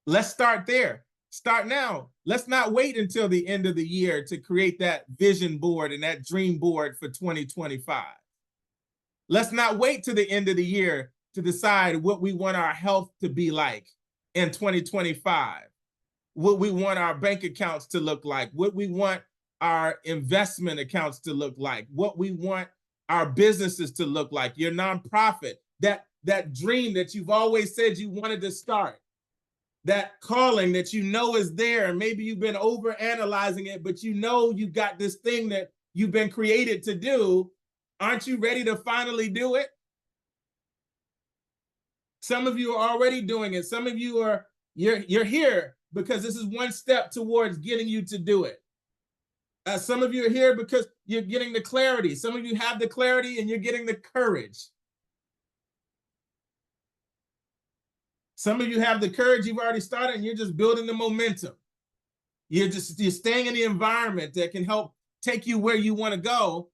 Let's start there. Start now. Let's not wait until the end of the year to create that vision board and that dream board for 2025. Let's not wait to the end of the year to decide what we want our health to be like in 2025, what we want our bank accounts to look like, what we want our investment accounts to look like, what we want our businesses to look like, your nonprofit, that dream that you've always said you wanted to start, that calling that you know is there, and maybe you've been over-analyzing it, but you know you got this thing that you've been created to do. Aren't you ready to finally do it? Some of you are already doing it. Some of you you're here because this is one step towards getting you to do it. Some of you are here because you're getting the clarity. Some of you have the clarity and you're getting the courage. Some of you have the courage, you've already started, and you're just building the momentum. You're staying in the environment that can help take you where you want to go.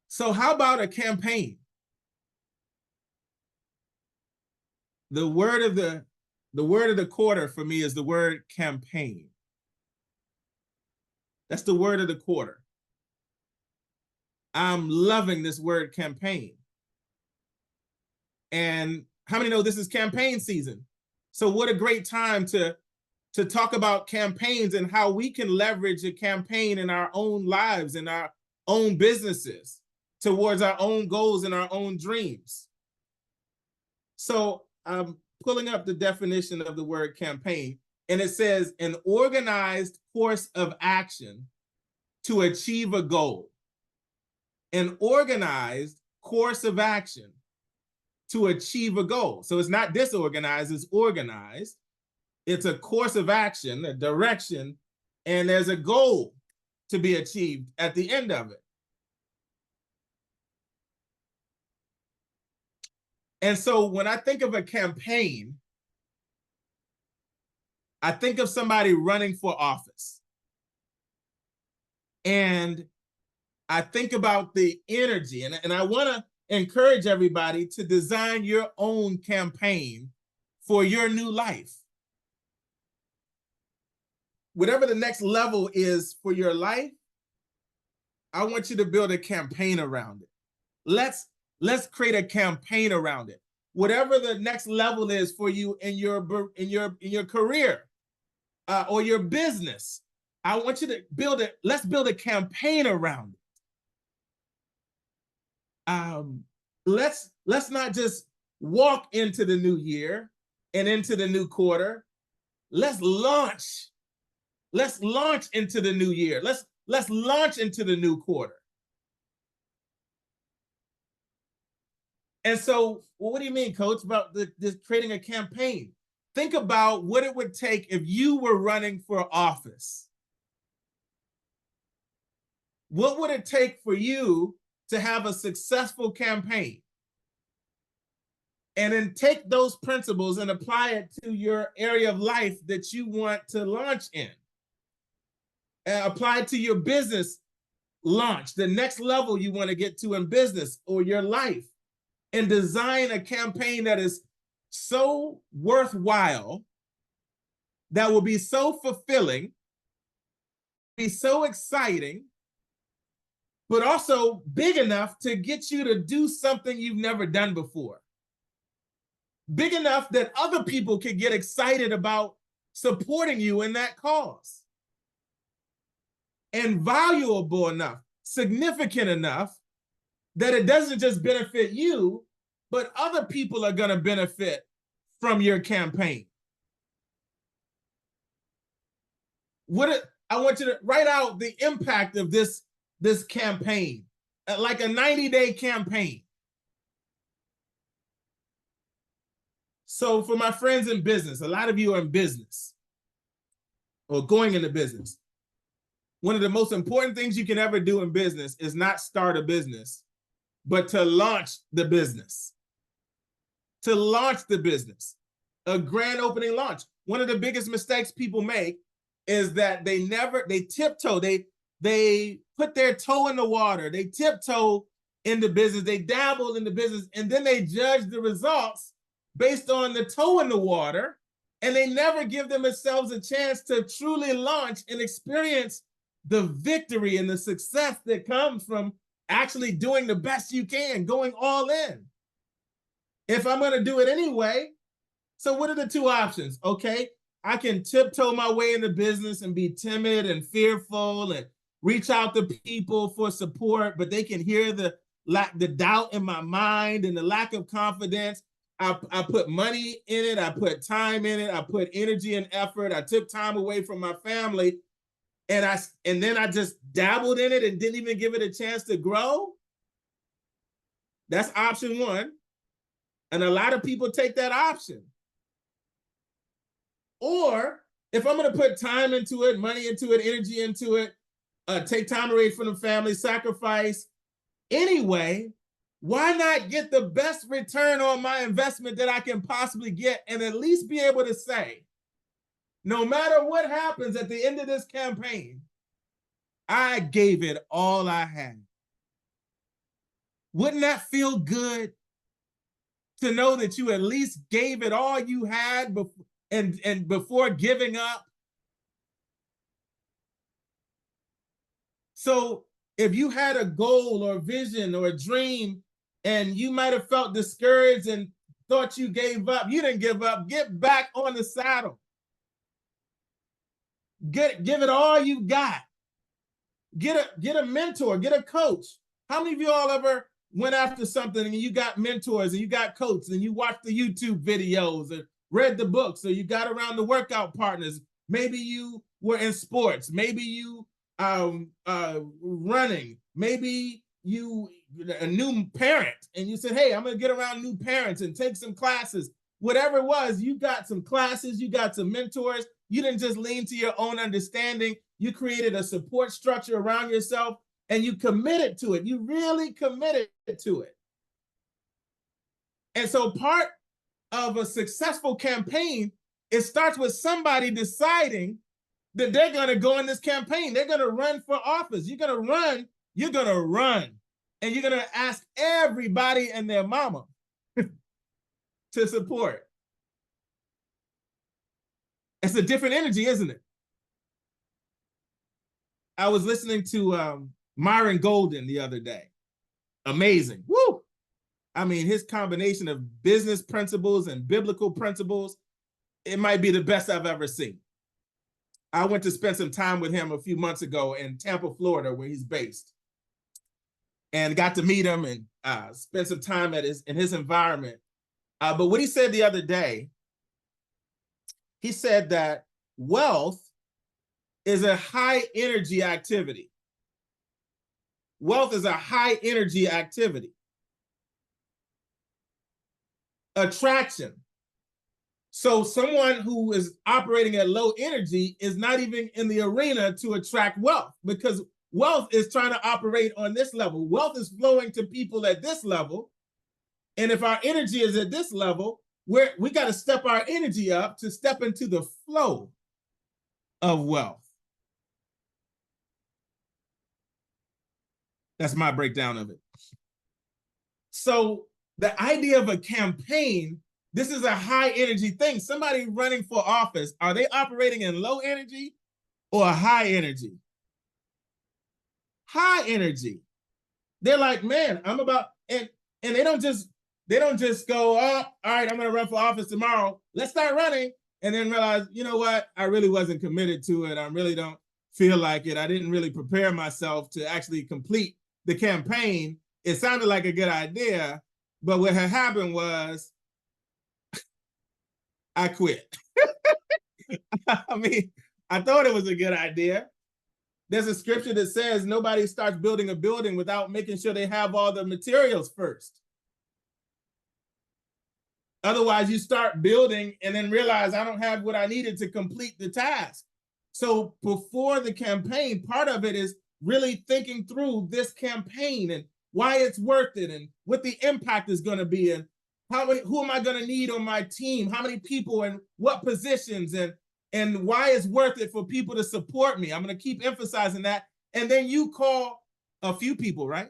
So how about a campaign? The word of the quarter for me is the word campaign. That's the word of the quarter. I'm loving this word campaign. And how many know this is campaign season? So what a great time to talk about campaigns and how we can leverage a campaign in our own lives and our own businesses towards our own goals and our own dreams. So I'm pulling up the definition of the word campaign, and it says an organized course of action to achieve a goal. An organized course of action to achieve a goal. So it's not disorganized, it's organized. It's a course of action, a direction, and there's a goal to be achieved at the end of it. And so when I think of a campaign, I think of somebody running for office. And I think about the energy, and I want to encourage everybody to design your own campaign for your new life. Whatever the next level is for your life, I want you to build a campaign around it. Let's create a campaign around it. Whatever the next level is for you in your career or your business, I want you to build it. Let's build a campaign around it. Let's not just walk into the new year and into the new quarter. Let's launch into the new year. Let's launch into the new quarter. And so, well, what do you mean, Coach, about this creating a campaign? Think about what it would take if you were running for office. What would it take for you to have a successful campaign? And then take those principles and apply it to your area of life that you want to launch in. And apply it to your business launch, the next level you want to get to in business or your life. And design a campaign that is so worthwhile, that will be so fulfilling, be so exciting, but also big enough to get you to do something you've never done before. Big enough that other people can get excited about supporting you in that cause. And valuable enough, significant enough, that it doesn't just benefit you, but other people are going to benefit from your campaign. I want you to write out the impact of this campaign, like a 90-day campaign. So for my friends in business, a lot of you are in business or going into business. One of the most important things you can ever do in business is not start a business, but to launch the business. To launch the business. A grand opening launch. One of the biggest mistakes people make is that they tiptoe, they put their toe in the water, they tiptoe in the business, they dabble in the business, and then they judge the results based on the toe in the water, and they never give themselves a chance to truly launch and experience the victory and the success that comes from actually doing the best you can, going all in. If I'm going to do it anyway, so what are the two options? Okay, I can tiptoe my way into business and be timid and fearful and reach out to people for support, but they can hear the doubt in my mind and the lack of confidence. I put money in it, I put time in it, I put energy and effort, I took time away from my family, and then I just dabbled in it and didn't even give it a chance to grow. That's option one. And a lot of people take that option. Or if I'm going to put time into it, money into it, energy into it, take time away from the family, sacrifice anyway, why not get the best return on my investment that I can possibly get, and at least be able to say, no matter what happens at the end of this campaign, I gave it all I had. Wouldn't that feel good to know that you at least gave it all you had before giving up? So if you had a goal or a vision or a dream and you might have felt discouraged and thought you gave up, you didn't give up. Get back on the saddle. Give it all you got. Get a mentor, get a coach. How many of you all ever went after something and you got mentors and you got coaches and you watched the YouTube videos and read the books, or you got around the workout partners. Maybe you were in sports. Maybe you running. Maybe you a new parent and you said, hey, I'm going to get around new parents and take some classes. Whatever it was, you got some classes, you got some mentors. You didn't just lean to your own understanding. You created a support structure around yourself and you committed to it. You really committed to it. And so part of a successful campaign, it starts with somebody deciding that they're going to go in this campaign. They're going to run for office. You're going to run. And you're going to ask everybody and their mama to support. It's a different energy, isn't it? I was listening to Myron Golden the other day. Amazing. Woo! I mean, his combination of business principles and biblical principles, it might be the best I've ever seen. I went to spend some time with him a few months ago in Tampa, Florida, where he's based, and got to meet him and spend some time in his environment. But what he said the other day, he said that wealth is a high energy activity. Wealth is a high energy activity. Attraction. So someone who is operating at low energy is not even in the arena to attract wealth, because wealth is trying to operate on this level. Wealth is flowing to people at this level. And if our energy is at this level, we got to step our energy up to step into the flow of wealth. That's my breakdown of it. So the idea of a campaign, this is a high energy thing. Somebody running for office, are they operating in low energy or high energy? High energy. They're like, man, I'm about, and they don't just go, oh, all right, I'm going to run for office tomorrow. Let's start running. And then realize, you know what? I really wasn't committed to it. I really don't feel like it. I didn't really prepare myself to actually complete the campaign. It sounded like a good idea, but what had happened was I quit. I mean, I thought it was a good idea. There's a scripture that says nobody starts building a building without making sure they have all the materials first. Otherwise, you start building and then realize I don't have what I needed to complete the task. So before the campaign, part of it is really thinking through this campaign and why it's worth it and what the impact is going to be and who am I going to need on my team, how many people and what positions and why it's worth it for people to support me. I'm going to keep emphasizing that. And then you call a few people, right?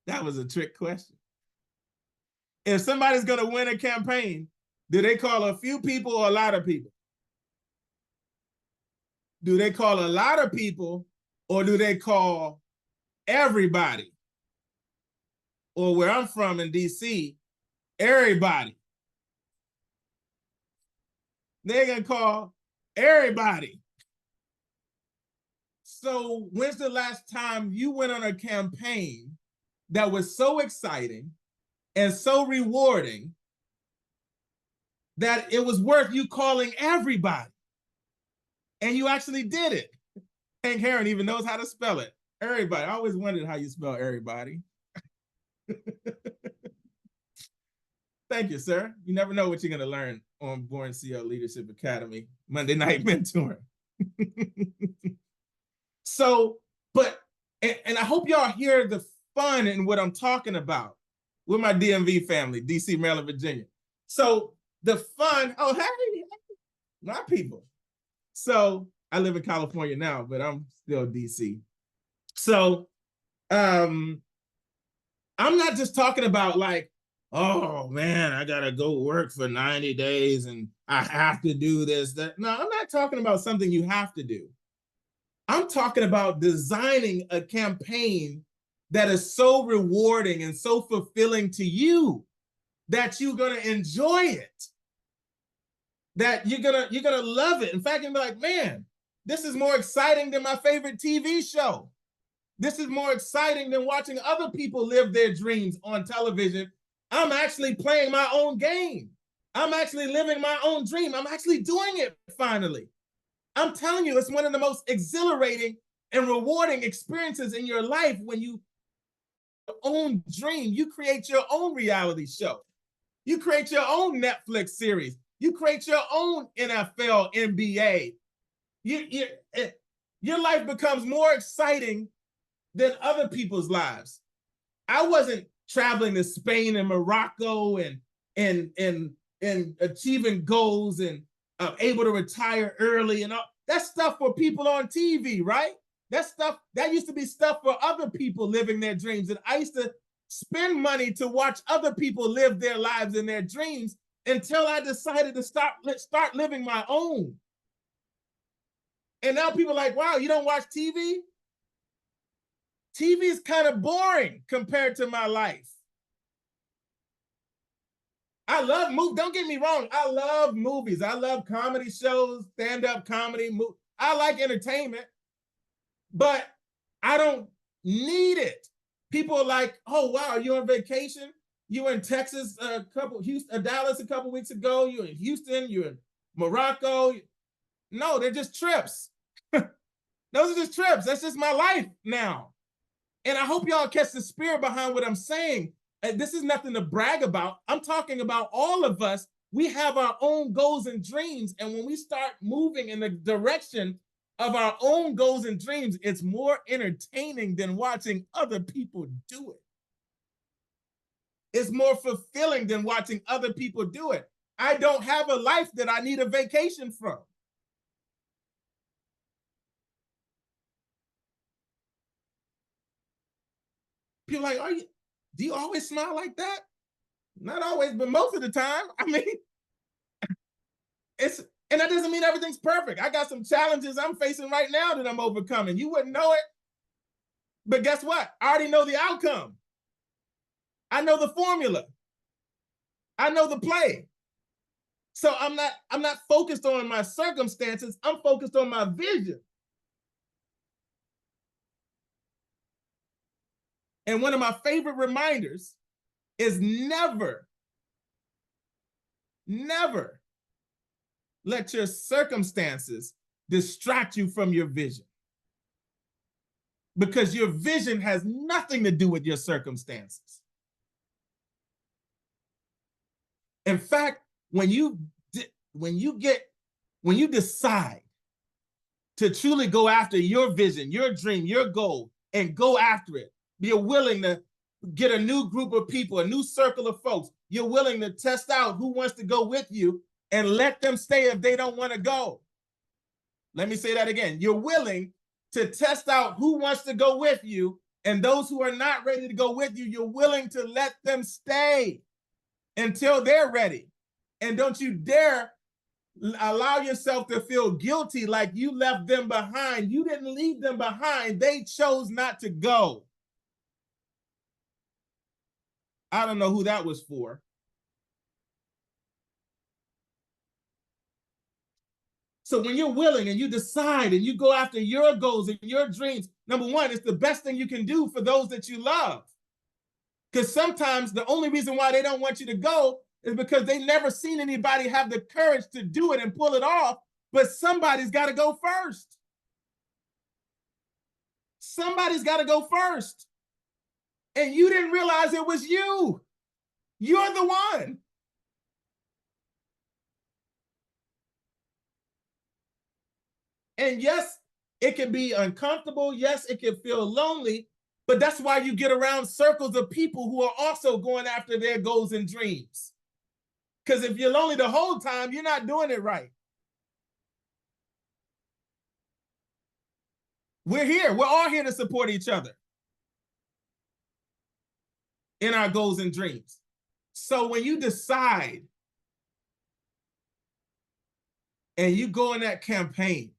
That was a trick question. If somebody's going to win a campaign, do they call a few people or a lot of people? Do they call a lot of people or do they call everybody? Or where I'm from in DC, everybody. They're going to call everybody. So when's the last time you went on a campaign that was so exciting and so rewarding that it was worth you calling everybody? And you actually did it. Hank Aaron even knows how to spell it. Everybody. I always wondered how you spell everybody. Thank you, sir. You never know what you're going to learn on BornCEO Leadership Academy, Monday Night Mentoring. So, and I hope y'all hear the fun in what I'm talking about with my DMV family, DC, Maryland, Virginia. So the fun, oh, hey, my people. So I live in California now, but I'm still DC. So I'm not just talking about like, oh man, I gotta go work for 90 days and I have to do this, that. No, I'm not talking about something you have to do. I'm talking about designing a campaign that is so rewarding and so fulfilling to you that you're gonna enjoy it, that you're gonna love it. In fact, you're gonna be like, man, this is more exciting than my favorite TV show. This is more exciting than watching other people live their dreams on television. I'm actually playing my own game. I'm actually living my own dream. I'm actually doing it finally. I'm telling you, it's one of the most exhilarating and rewarding experiences in your life when you own dream. You create your own reality show. You create your own Netflix series. You create your own NFL, NBA. Your life becomes more exciting than other people's lives. I wasn't traveling to Spain and Morocco and achieving goals and able to retire early and all that stuff for people on TV, right? That stuff that used to be stuff for other people living their dreams. And I used to spend money to watch other people live their lives and their dreams until I decided to start living my own. And now people are like, wow, you don't watch TV? TV is kind of boring compared to my life. I love movies. Don't get me wrong. I love movies. I love comedy shows, stand-up comedy. I like entertainment, but I don't need it. People are like, oh, wow, you're on vacation? You were in Texas Dallas a couple weeks ago. You're in Houston. You're in Morocco. No, they're just trips. Those are just trips. That's just my life now. And I hope y'all catch the spirit behind what I'm saying. And this is nothing to brag about. I'm talking about all of us. We have our own goals and dreams. And when we start moving in the direction of our own goals and dreams, it's more entertaining than watching other people do it. It's more fulfilling than watching other people do it. I don't have a life that I need a vacation from. People are like, do you always smile like that? Not always, but most of the time. I mean, and that doesn't mean everything's perfect. I got some challenges I'm facing right now that I'm overcoming. You wouldn't know it. But guess what? I already know the outcome. I know the formula. I know the play. So I'm not focused on my circumstances. I'm focused on my vision. And one of my favorite reminders is never let your circumstances distract you from your vision. Because your vision has nothing to do with your circumstances. In fact, when you decide to truly go after your vision, your dream, your goal, and go after it, you're willing to get a new group of people, a new circle of folks. You're willing to test out who wants to go with you and let them stay if they don't want to go. Let me say that again. You're willing to test out who wants to go with you, and those who are not ready to go with you, you're willing to let them stay until they're ready. And don't you dare allow yourself to feel guilty like you left them behind. You didn't leave them behind. They chose not to go. I don't know who that was for. So when you're willing and you decide and you go after your goals and your dreams, number one, it's the best thing you can do for those that you love. Because sometimes the only reason why they don't want you to go is because they never seen anybody have the courage to do it and pull it off, but somebody's got to go first. Somebody's got to go first. And you didn't realize it was you. You're the one. And yes, it can be uncomfortable. Yes, it can feel lonely, but that's why you get around circles of people who are also going after their goals and dreams. Because if you're lonely the whole time, you're not doing it right. We're here. We're all here to support each other in our goals and dreams. So when you decide and you go in that campaign,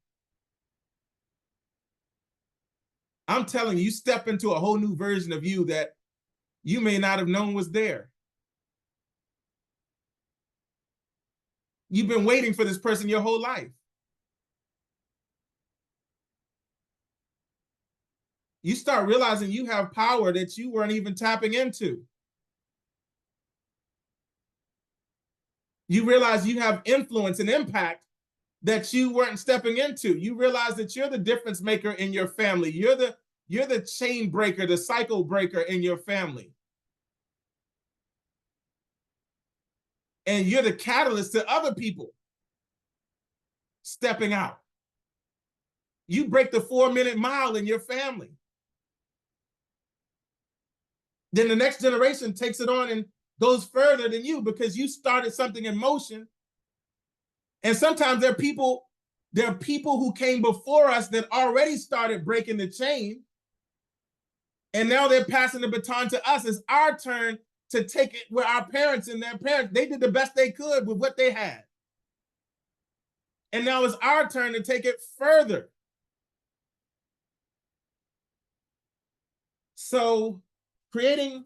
I'm telling you, you step into a whole new version of you that you may not have known was there. You've been waiting for this person your whole life. you start realizing you have power that you weren't even tapping into. You realize you have influence and impact that you weren't stepping into. You realize that you're the difference maker in your family. You're the chain breaker, the cycle breaker in your family. And you're the catalyst to other people stepping out. You break the 4-minute mile in your family. Then the next generation takes it on and goes further than you because you started something in motion. And sometimes there are people who came before us that already started breaking the chain. And now they're passing the baton to us. It's our turn to take it where our parents and their parents, they did the best they could with what they had. And now it's our turn to take it further. So creating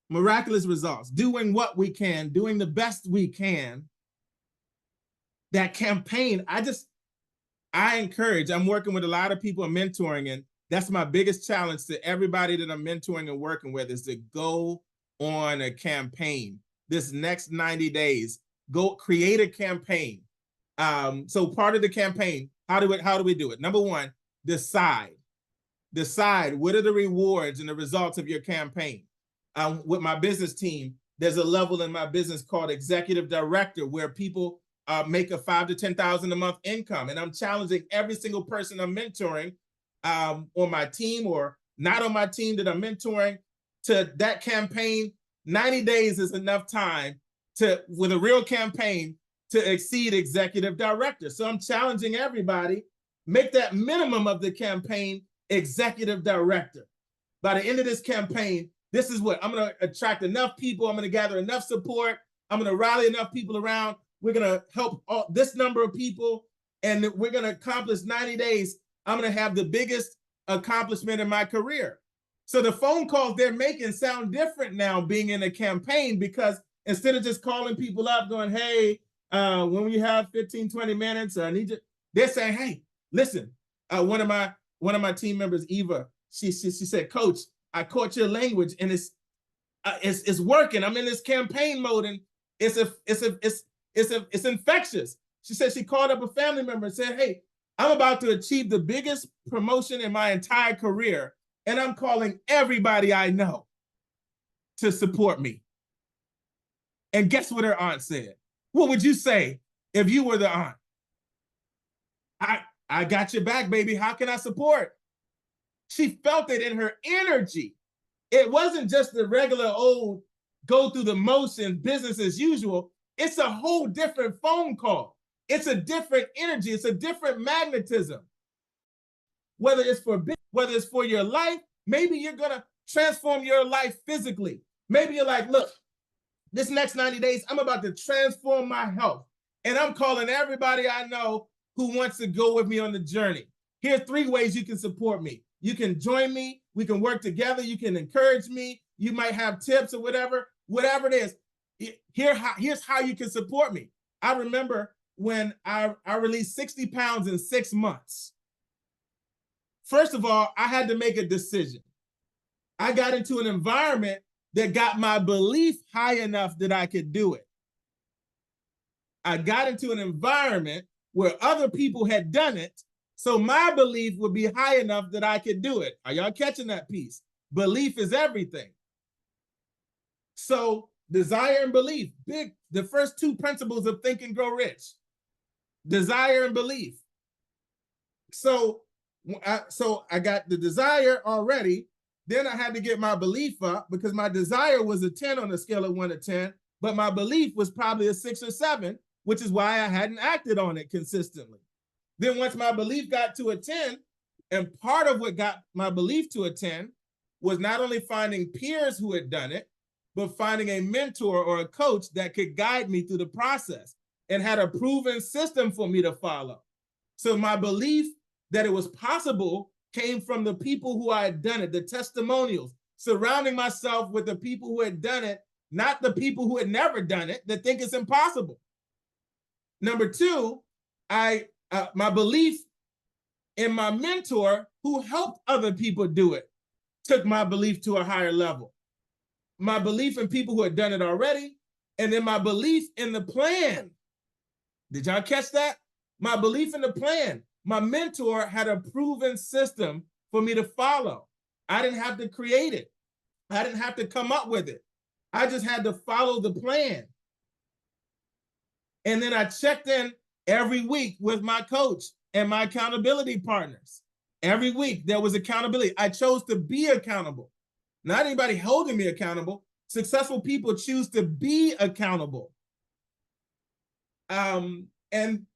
miraculous results, doing what we can, doing the best we can. That campaign, I encourage, I'm working with a lot of people and mentoring, and that's my biggest challenge to everybody that I'm mentoring and working with is to go on a campaign. This next 90 days, go create a campaign. So part of the campaign, how do we do it? Number one, decide what are the rewards and the results of your campaign. With my business team, there's a level in my business called executive director where people make a $5,000 to $10,000 a month income. And I'm challenging every single person I'm mentoring on my team or not on my team that I'm mentoring to that campaign. 90 days is enough time with a real campaign to exceed executive director. So I'm challenging everybody, make that minimum of the campaign executive director. By the end of this campaign, this is what I'm going to attract enough people. I'm going to gather enough support. I'm going to rally enough people around. We're going to help this number of people, and we're going to accomplish 90 days. I'm going to have the biggest accomplishment in my career. So the phone calls they're making sound different now being in a campaign, because instead of just calling people up going, hey, when we have 15, 20 minutes, I need you, they're saying, hey, listen, one of my team members, Eva, she said, Coach, I caught your language and it's working. I'm in this campaign mode and it's infectious. She said she called up a family member and said, hey, I'm about to achieve the biggest promotion in my entire career, and I'm calling everybody I know to support me. And guess what her aunt said? What would you say if you were the aunt? I got your back, baby. How can I support? She felt it in her energy. It wasn't just the regular old go through the motions, business as usual. It's a whole different phone call. It's a different energy. It's a different magnetism. Whether it's for your life, maybe you're going to transform your life physically. Maybe you're like, look, this next 90 days, I'm about to transform my health. And I'm calling everybody I know who wants to go with me on the journey. Here are 3 ways you can support me. You can join me. We can work together. You can encourage me. You might have tips or whatever it is. Here's how you can support me. I remember when I released 60 pounds in 6 months. First of all, I had to make a decision. I got into an environment that got my belief high enough that I could do it. I got into an environment where other people had done it, so my belief would be high enough that I could do it. Are y'all catching that piece? Belief is everything. So desire and belief, the first 2 principles of Think and Grow Rich. Desire and belief. So I got the desire already. Then I had to get my belief up because my desire was a 10 on a scale of 1 to 10, but my belief was probably a 6 or 7, which is why I hadn't acted on it consistently. Then once my belief got to a 10, and part of what got my belief to a 10 was not only finding peers who had done it, but finding a mentor or a coach that could guide me through the process and had a proven system for me to follow. So my belief that it was possible came from the people who I had done it, the testimonials, surrounding myself with the people who had done it, not the people who had never done it that think it's impossible. Number 2, my belief And my mentor, who helped other people do it, took my belief to a higher level. My belief in people who had done it already, and then my belief in the plan. Did y'all catch that? My belief in the plan. My mentor had a proven system for me to follow. I didn't have to create it. I didn't have to come up with it. I just had to follow the plan. And then I checked in every week with my coach and my accountability partners. Every week there was accountability. I chose to be accountable. Not anybody holding me accountable. Successful people choose to be accountable. And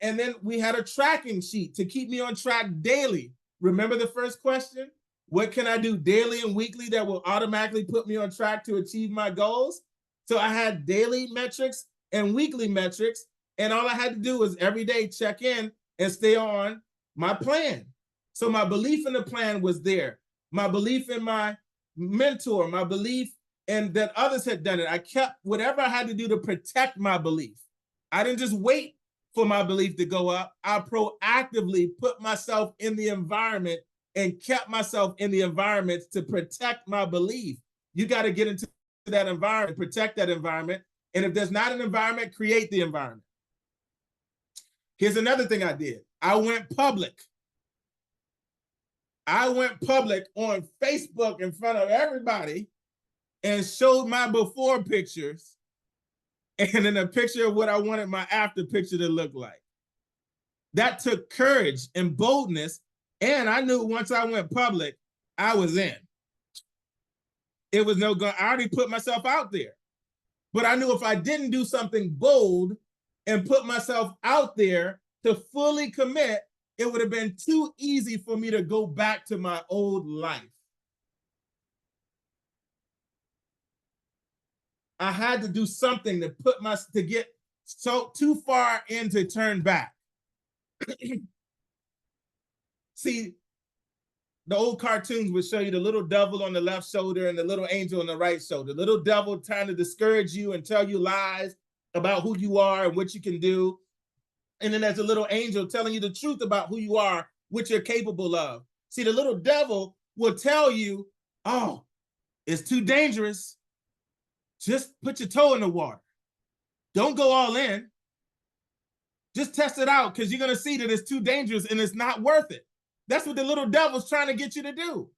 then we had a tracking sheet to keep me on track daily. Remember the first question? What can I do daily and weekly that will automatically put me on track to achieve my goals? So I had daily metrics and weekly metrics, and all I had to do was every day check in and stay on my plan. So my belief in the plan was there. My belief in my mentor, my belief in that others had done it. I kept whatever I had to do to protect my belief. I didn't just wait for my belief to go up. I proactively put myself in the environment and kept myself in the environment to protect my belief. You got to get into that environment, protect that environment. And if there's not an environment, create the environment. Here's another thing I did. I went public. I went public on Facebook in front of everybody and showed my before pictures and then a picture of what I wanted my after picture to look like. That took courage and boldness. And I knew once I went public, I was in. It was no good. I already put myself out there. But I knew if I didn't do something bold and put myself out there to fully commit, it would have been too easy for me to go back to my old life. I had to do something to get so too far in to turn back. See, the old cartoons would show you the little devil on the left shoulder and the little angel on the right shoulder. The little devil trying to discourage you and tell you lies about who you are and what you can do. And then there's a little angel telling you the truth about who you are, what you're capable of. See, the little devil will tell you, oh, it's too dangerous. Just put your toe in the water. Don't go all in. Just test it out because you're going to see that it's too dangerous and it's not worth it. That's what the little devil's trying to get you to do.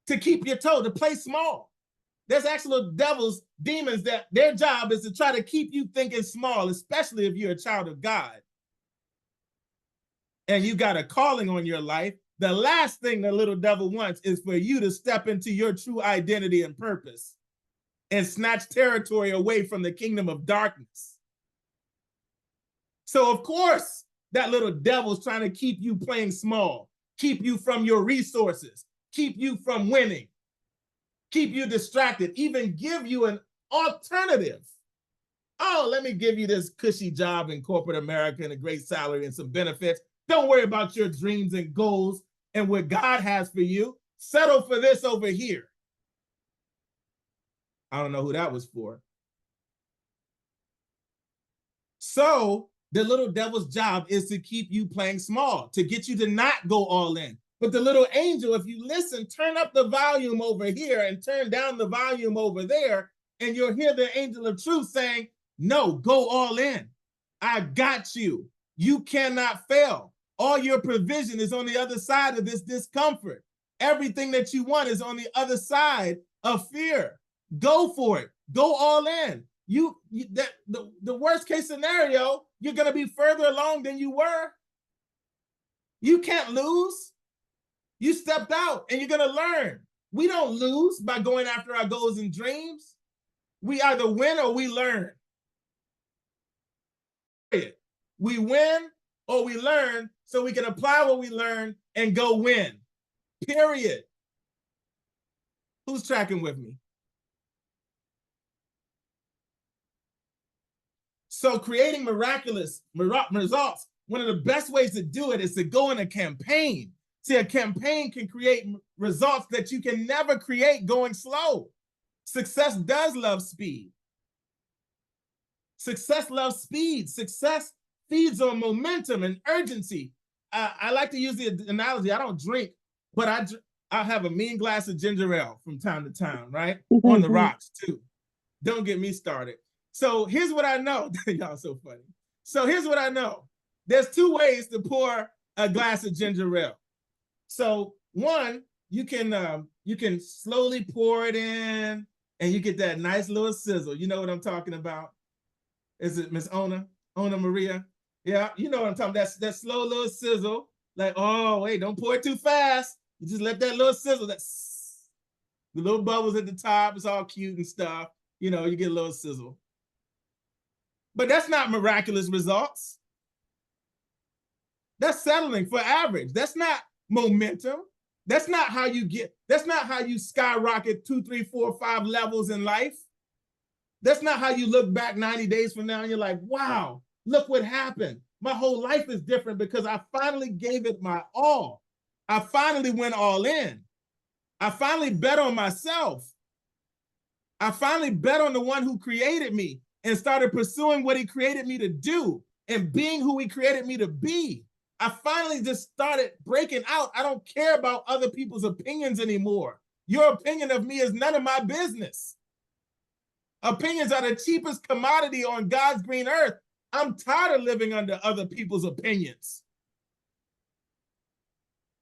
To keep your toe, to play small. There's actual devils, demons, that their job is to try to keep you thinking small, especially if you're a child of God. And you got a calling on your life. The last thing the little devil wants is for you to step into your true identity and purpose and snatch territory away from the kingdom of darkness. So of course, that little devil's trying to keep you playing small, keep you from your resources, keep you from winning, keep you distracted, even give you an alternative. Oh, let me give you this cushy job in corporate America and a great salary and some benefits. Don't worry about your dreams and goals and what God has for you. Settle for this over here. I don't know who that was for. So the little devil's job is to keep you playing small, to get you to not go all in. But the little angel, if you listen, turn up the volume over here and turn down the volume over there, and you'll hear the angel of truth saying, no, go all in. I got you. You cannot fail. All your provision is on the other side of this discomfort. Everything that you want is on the other side of fear. Go for it. Go all in. The worst case scenario, you're going to be further along than you were. You can't lose. You stepped out and you're going to learn. We don't lose by going after our goals and dreams. We either win or we learn. We win or we learn so we can apply what we learn and go win. Period. Who's tracking with me? So creating miraculous results, one of the best ways to do it is to go in a campaign. See, a campaign can create results that you can never create going slow. Success does love speed. Success loves speed. Success feeds on momentum and urgency. I like to use the analogy. I don't drink, but I have a mean glass of ginger ale from time to time, right? On the rocks too. Don't get me started. So here's what I know. Y'all so funny. So here's what I know. There's two ways to pour a glass of ginger ale. So one, you can slowly pour it in, and you get that nice little sizzle. You know what I'm talking about? Is it Miss Ona Maria? Yeah, you know what I'm talking about. That slow little sizzle. Like, oh, wait, don't pour it too fast. You just let that little sizzle, the little bubbles at the top. It's all cute and stuff. You know, you get a little sizzle. But that's not miraculous results. That's settling for average. That's not momentum. That's not how you skyrocket 2, 3, 4, 5 levels in life. That's not how you look back 90 days from now and you're like, wow, look what happened. My whole life is different because I finally gave it my all. I finally went all in. I finally bet on myself. I finally bet on the one who created me and started pursuing what he created me to do and being who he created me to be. I finally just started breaking out. I don't care about other people's opinions anymore. Your opinion of me is none of my business. Opinions are the cheapest commodity on God's green earth. I'm tired of living under other people's opinions.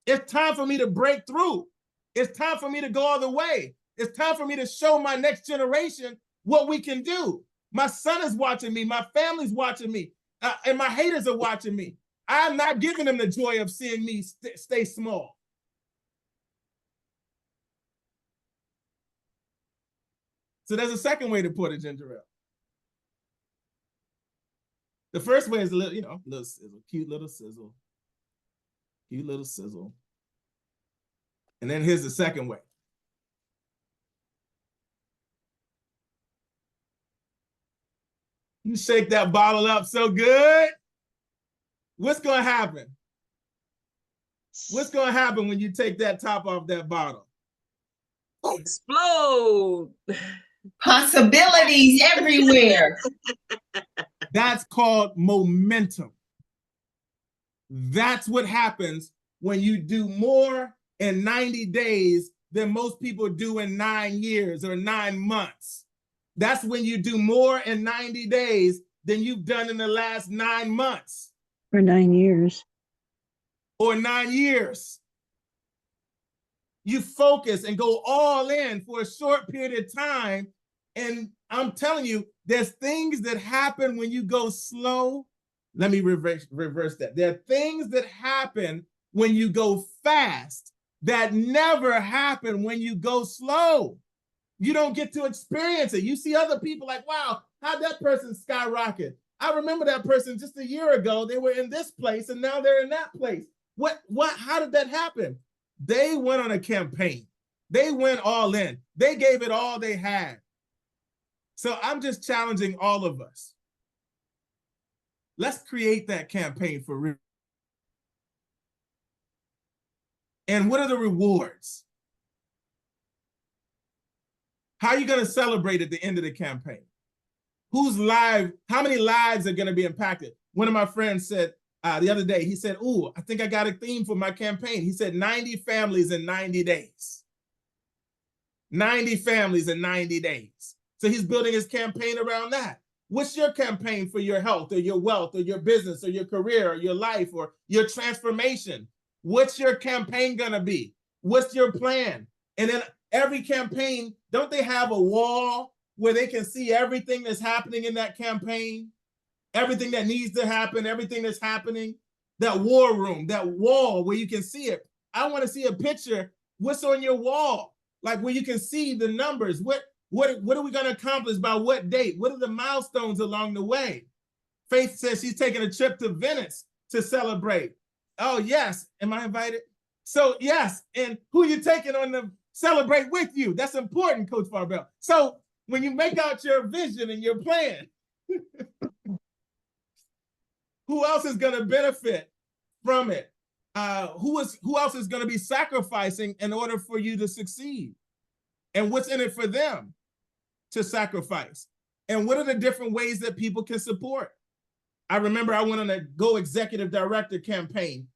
It's time for me to break through. It's time for me to go all the way. It's time for me to show my next generation what we can do. My son is watching me. My family's watching me. And my haters are watching me. I'm not giving them the joy of seeing me stay small. So there's a second way to pour the ginger ale. The first way is a little, little sizzle, cute little sizzle. Cute little sizzle. And then here's the second way. You shake that bottle up so good. What's going to happen? What's going to happen when you take that top off that bottle? Explode. Possibilities everywhere. That's called momentum. That's what happens when you do more in 90 days than most people do in 9 years or 9 months. That's when you do more in 90 days than you've done in the last 9 months. Or 9 years. Or 9 years. You focus and go all in for a short period of time. And I'm telling you, there's things that happen when you go slow. Let me reverse that. There are things that happen when you go fast that never happen when you go slow. You don't get to experience it. You see other people like, wow, how'd that person skyrocket? I remember that person just a year ago. They were in this place and now they're in that place. How did that happen? They went on a campaign. They went all in. They gave it all they had. So I'm just challenging all of us. Let's create that campaign for real. And what are the rewards? How are you going to celebrate at the end of the campaign? How many lives are going to be impacted? One of my friends said the other day, he said, ooh, I think I got a theme for my campaign. He said 90 families in 90 days. 90 families in 90 days. So he's building his campaign around that. What's your campaign for your health or your wealth or your business or your career or your life or your transformation? What's your campaign going to be? What's your plan? And then every campaign, don't they have a wall where they can see everything that's happening in that campaign? Everything that needs to happen, everything that's happening, that war room, that wall where you can see it. I want to see a picture. What's on your wall? Like where you can see the numbers. What are we going to accomplish by what date? What are the milestones along the way? Faith says she's taking a trip to Venice to celebrate. Oh, yes. Am I invited? So, yes. And who are you taking on to celebrate with you? That's important, Coach Farbell. So when you make out your vision and your plan, who else is going to benefit from it? Who else is going to be sacrificing in order for you to succeed? And what's in it for them to sacrifice? And what are the different ways that people can support? I remember I went on a Go Executive Director campaign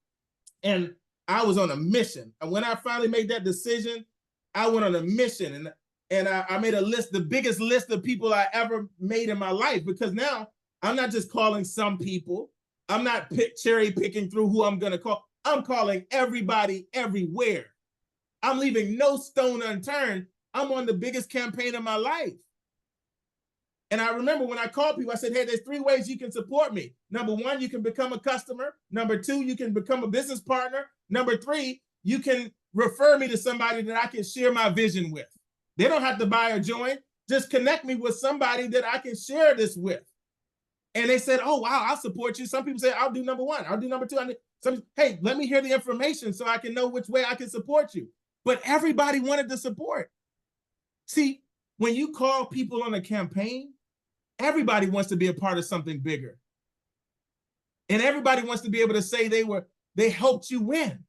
And I was on a mission. And when I finally made that decision, I went on a mission, and I made a list, the biggest list of people I ever made in my life, because now I'm not just calling some people. I'm not cherry picking through who I'm going to call. I'm calling everybody everywhere. I'm leaving no stone unturned. I'm on the biggest campaign of my life. And I remember when I called people, I said, hey, there's 3 ways you can support me. Number 1, you can become a customer. Number 2, you can become a business partner. Number 3, you can refer me to somebody that I can share my vision with. They don't have to buy or join. Just connect me with somebody that I can share this with. And they said, oh, wow, I'll support you. Some people say, I'll do number 1. I'll do number 2. Hey, let me hear the information so I can know which way I can support you. But everybody wanted to support. See, when you call people on a campaign, everybody wants to be a part of something bigger. And everybody wants to be able to say they helped you win.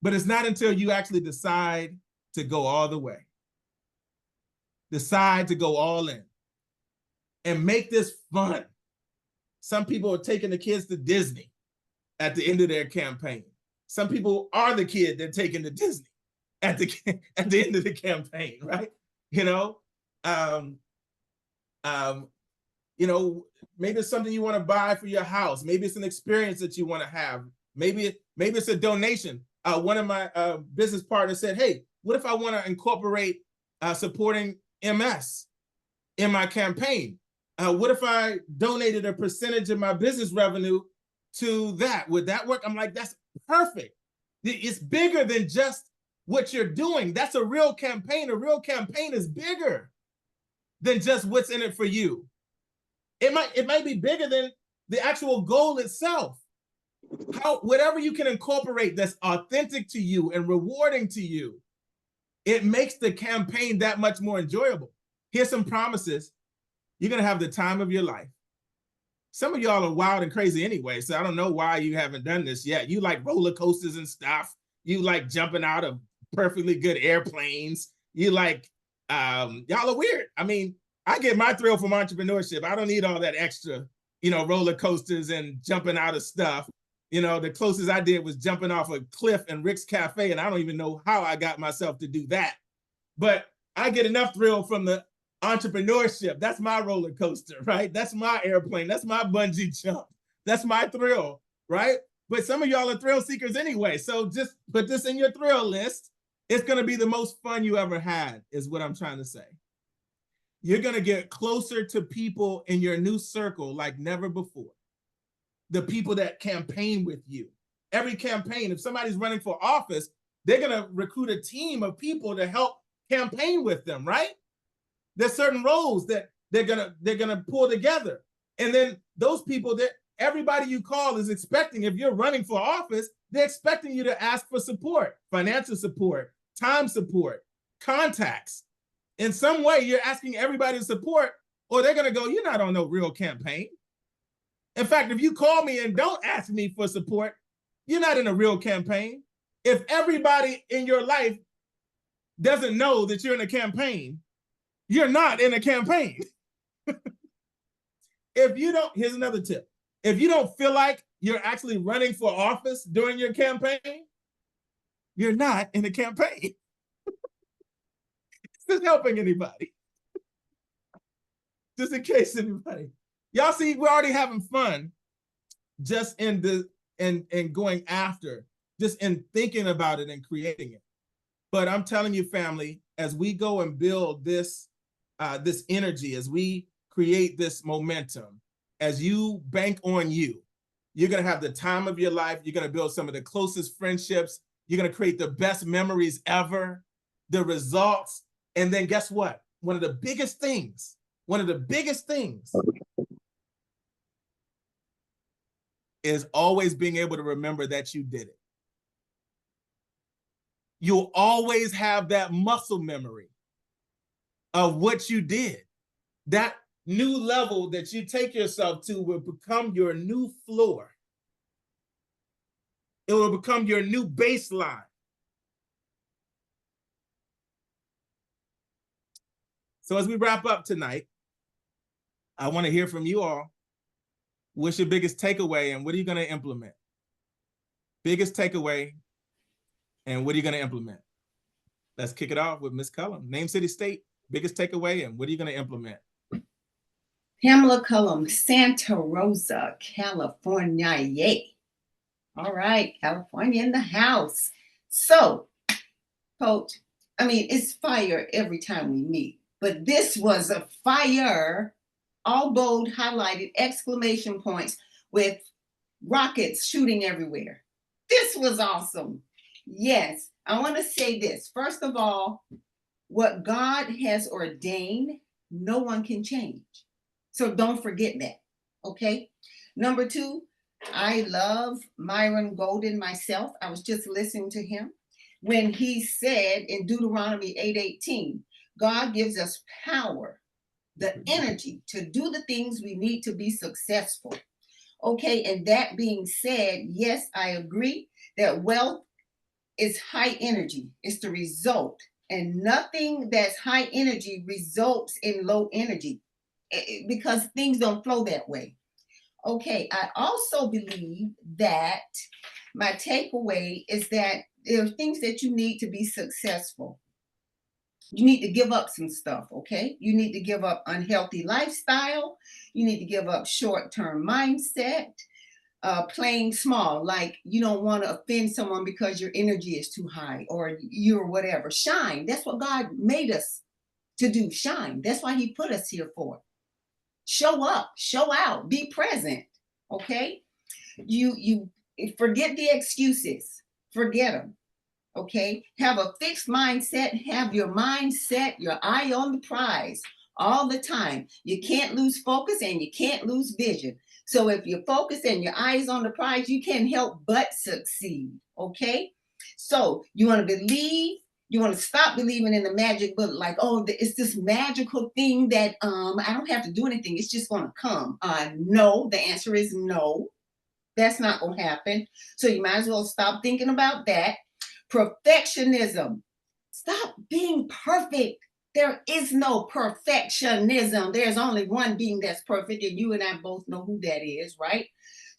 But it's not until you actually decide to go all the way, decide to go all in, and make this fun. Some people are taking the kids to Disney at the end of their campaign. Some people are the kid they're taking to Disney at the end of the campaign, right? You know, maybe it's something you want to buy for your house. Maybe it's an experience that you want to have. Maybe it's a donation. One of my business partners said, hey, what if I want to incorporate supporting MS in my campaign? What if I donated a percentage of my business revenue to that? Would that work? I'm like, that's perfect. It's bigger than just what you're doing. That's a real campaign. A real campaign is bigger than just what's in it for you. It might be bigger than the actual goal itself. Whatever you can incorporate that's authentic to you and rewarding to you, it makes the campaign that much more enjoyable. Here's some promises. You're going to have the time of your life. Some of y'all are wild and crazy anyway, so I don't know why you haven't done this yet. You like roller coasters and stuff. You like jumping out of perfectly good airplanes. You like, y'all are weird. I mean, I get my thrill from entrepreneurship. I don't need all that extra, roller coasters and jumping out of stuff. The closest I did was jumping off a cliff in Rick's Cafe, and I don't even know how I got myself to do that. But I get enough thrill from the entrepreneurship. That's my roller coaster, right? That's my airplane. That's my bungee jump. That's my thrill, right? But some of y'all are thrill seekers anyway. So just put this in your thrill list. It's going to be the most fun you ever had, is what I'm trying to say. You're going to get closer to people in your new circle like never before. The people that campaign with you. Every campaign, if somebody's running for office, they're going to recruit a team of people to help campaign with them, right? There's certain roles that they're gonna pull together. And then those people, that everybody you call is expecting, if you're running for office, they're expecting you to ask for support, financial support, time support, contacts. In some way, you're asking everybody to support, or they're gonna go, you're not on no real campaign. In fact, if you call me and don't ask me for support, you're not in a real campaign. If everybody in your life doesn't know that you're in a campaign, you're not in a campaign. Here's another tip. If you don't feel like you're actually running for office during your campaign, you're not in a campaign. Is this helping anybody? Just in case anybody. Y'all see, we're already having fun just in going after, just in thinking about it and creating it. But I'm telling you, family, as we go and build this energy, as we create this momentum, as you bank on you, you're going to have the time of your life. You're going to build some of the closest friendships. You're going to create the best memories ever, the results. And then guess what? One of the biggest things is always being able to remember that you did it. You'll always have that muscle memory of what you did. That new level that you take yourself to will become your new floor. It will become your new baseline. So as we wrap up tonight, I want to hear from you all. What's your biggest takeaway and what are you going to implement? Biggest takeaway and what are you going to implement? Let's kick it off with Ms. Cullum. Name, city, state, biggest takeaway and what are you going to implement? Pamela Cullum, Santa Rosa, California. Yay. All right, California in the house. So, Coach, it's fire every time we meet, but this was a fire, all bold, highlighted, exclamation points with rockets shooting everywhere. This was awesome. Yes, I want to say this. First of all, what God has ordained, no one can change. So don't forget that, okay? Number two, I love Myron Golden myself. I was just listening to him when he said in Deuteronomy 8:18, God gives us power, the energy to do the things we need to be successful. Okay, and that being said, yes, I agree that wealth is high energy. It's the result. And nothing that's high energy results in low energy because things don't flow that way. Okay, I also believe that my takeaway is that there are things that you need to be successful. You need to give up some stuff, okay? You need to give up unhealthy lifestyle. You need to give up short-term mindset, playing small, like you don't want to offend someone because your energy is too high or you're whatever. Shine. That's what God made us to do. Shine. That's why he put us here for. Show up, show out, be present, okay? You forget the excuses. Forget them. Okay, have a fixed mindset, have your mindset, your eye on the prize all the time. You can't lose focus and you can't lose vision. So if you're focused and your eyes on the prize, you can't help but succeed. Okay, so you want to believe. You want to stop believing in the magic book, like, oh, it's this magical thing that I don't have to do anything. It's just going to come. No, the answer is no. That's not going to happen. So you might as well stop thinking about that. Perfectionism. Stop being perfect. There is no perfectionism. There's only one being that's perfect, and you and I both know who that is, right?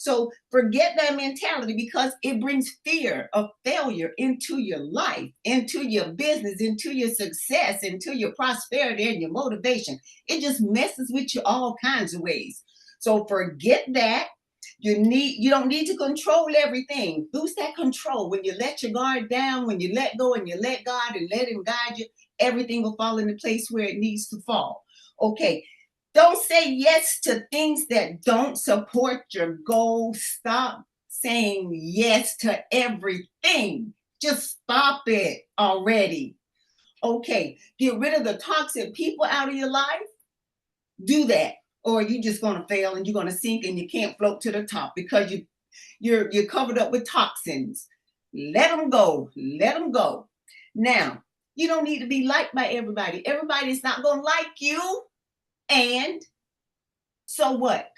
So forget that mentality because it brings fear of failure into your life, into your business, into your success, into your prosperity and your motivation. It just messes with you all kinds of ways. So forget that. You don't need to control everything. Lose that control. When you let your guard down, when you let go and you let God and let him guide you, everything will fall into place where it needs to fall. Okay. Don't say yes to things that don't support your goal. Stop saying yes to everything. Just stop it already. Okay. Get rid of the toxic people out of your life. Do that. Or you're just going to fail and you're going to sink and you can't float to the top because you're covered up with toxins. Let them go. Let them go. Now, you don't need to be liked by everybody. Everybody's not going to like you. And so what?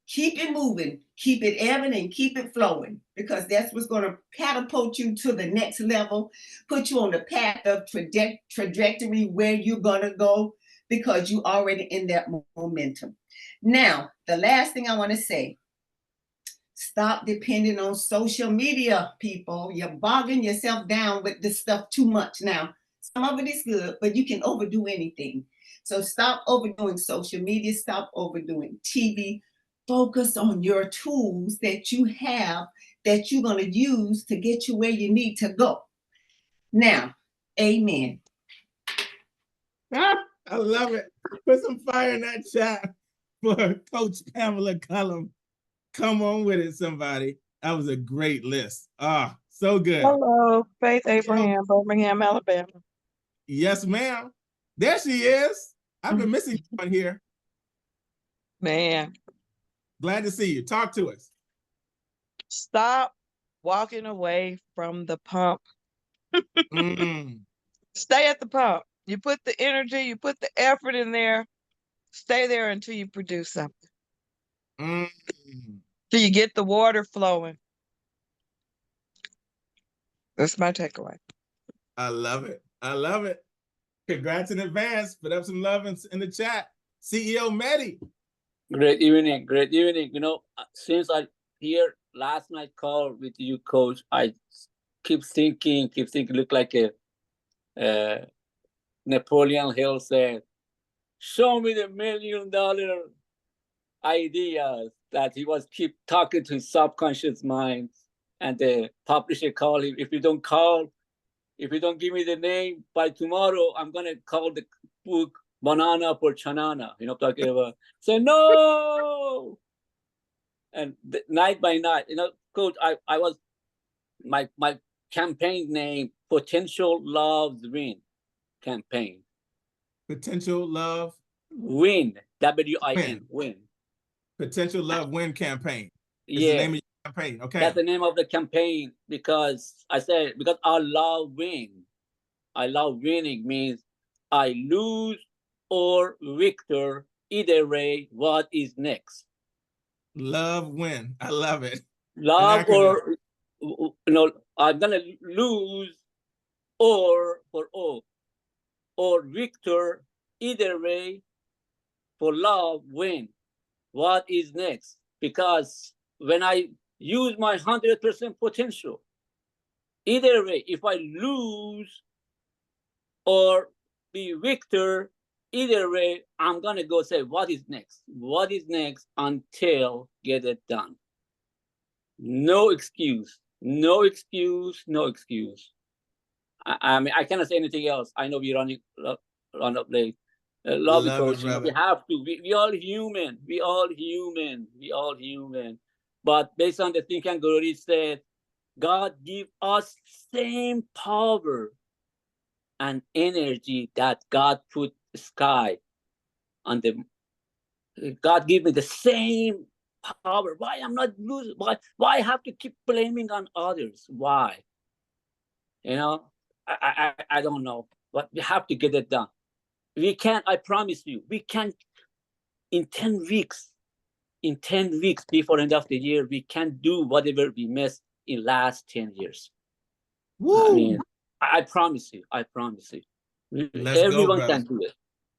Keep it moving, keep it ebbing, and keep it flowing because that's what's going to catapult you to the next level, put you on the path of trajectory where you're going to go because you're already in that momentum. Now, the last thing I want to say, stop depending on social media, people. You're bogging yourself down with this stuff too much now. Some of it is good, but you can overdo anything. So stop overdoing social media, stop overdoing TV. Focus on your tools that you have that you're going to use to get you where you need to go. Now, amen. I love it. Put some fire in that chat for Coach Pamela Cullum. Come on with it, somebody. That was a great list. Ah, so good. Hello, Faith Abraham, Birmingham, Alabama. Yes, ma'am. There she is. I've been missing you on here. Man, Glad to see you. Talk to us. stop walking away from the pump. Stay at the pump. You put the energy, you put the effort in there. Stay there until you produce something. Till you get the water flowing. That's my takeaway. I love it. I love it. Congrats in advance. Put up some love in the chat. CEO Mehdi. Great evening, great evening. Since I hear last night call with you, Coach, I keep thinking, look like a Napoleon Hill said, show me the $1 million ideas, that he was keep talking to his subconscious mind. And the publisher called him, if you don't give me the name by tomorrow, I'm going to call the book Banana for Chanana, talking about. So no. And night by night, Coach, I was, my campaign name, Potential Loves Win campaign. Potential Love Win, W-I-N, win. Potential Love Win campaign. Is Yeah. the name of your campaign. Okay. That's the name of the campaign, because I said, because I love win. I love winning means I lose or victor, either way, what is next? Love win. I love it. Love or, I'm going to lose or victor, either way, for love, win. What is next? Because when I use my 100% potential, either way, if I lose or be victor, either way, I'm going to go say, what is next? What is next until get it done? No excuse, no excuse, no excuse. I mean, I cannot say anything else. I know we run up late. Love you, Coach. We have to. We all human. We all human. We all human. But based on the Think and Grow Rich said, God give us same power and energy that God put the sky on the. God give me the same power. Why I'm not losing? Why I have to keep blaming on others? Why? I don't know, but we have to get it done. We can, I promise you, we can, in 10 weeks before end of the year, we can do whatever we missed in last 10 years. Woo! I mean, I promise you. Everyone can do it.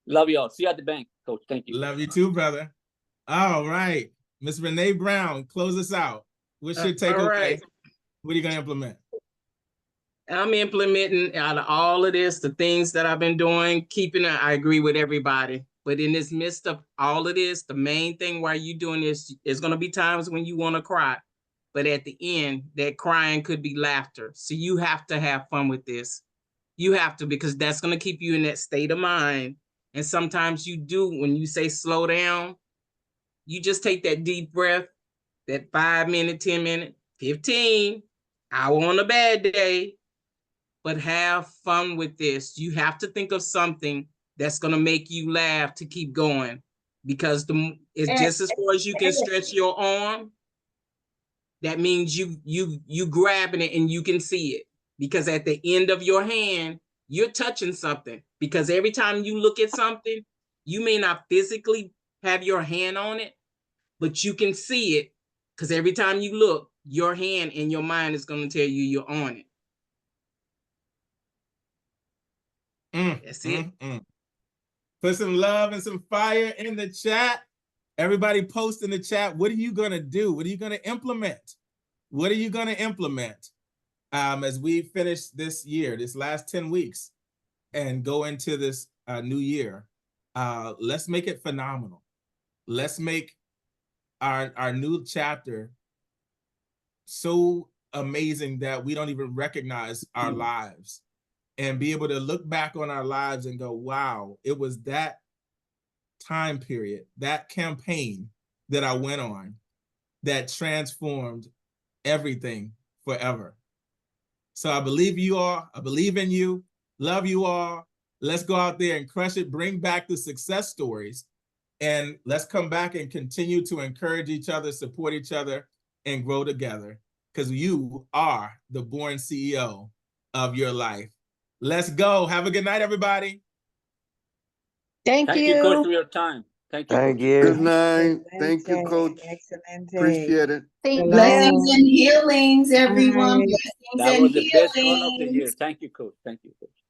Love you all. See you at the bank, Coach. Thank you. Love you too, brother. All right. Miss Renee Brown, close us out. What's your takeaway? Right. What are you going to implement? I'm implementing out of all of this, the things that I've been doing, I agree with everybody. But in this midst of all of this, the main thing while you're doing this, is going to be times when you want to cry. But at the end, that crying could be laughter. So you have to have fun with this. You have to, because that's going to keep you in that state of mind. And sometimes you do, when you say slow down, you just take that deep breath, that 5 minute, 10 minute, 15 hour on a bad day. But have fun with this. You have to think of something that's going to make you laugh to keep going, because it's just as far as you can stretch your arm. That means you grabbing it and you can see it, because at the end of your hand, you're touching something. Because every time you look at something, you may not physically have your hand on it, but you can see it, because every time you look, your hand and your mind is going to tell you you're on it. That's it. Put some love and some fire in the chat. Everybody post in the chat. What are you going to do? What are you going to implement? What are you going to implement as we finish this year, this last 10 weeks, and go into this new year? Let's make it phenomenal. Let's make our new chapter so amazing that we don't even recognize our lives. And be able to look back on our lives and go, wow, it was that time period, that campaign that I went on that transformed everything forever. So I believe you all. I believe in you. Love you all. Let's go out there and crush it. Bring back the success stories. And let's come back and continue to encourage each other, support each other, and grow together. Because you are the born CEO of your life. Let's go. Have a good night, everybody. Thank you, Coach, for your time. Thank you. Thank you. Good night. Thank you, Coach. Excellent day. Appreciate it. Blessings and healings, everyone. Blessings That and was the healings. best one of the year. Thank you, Coach. Thank you, Coach.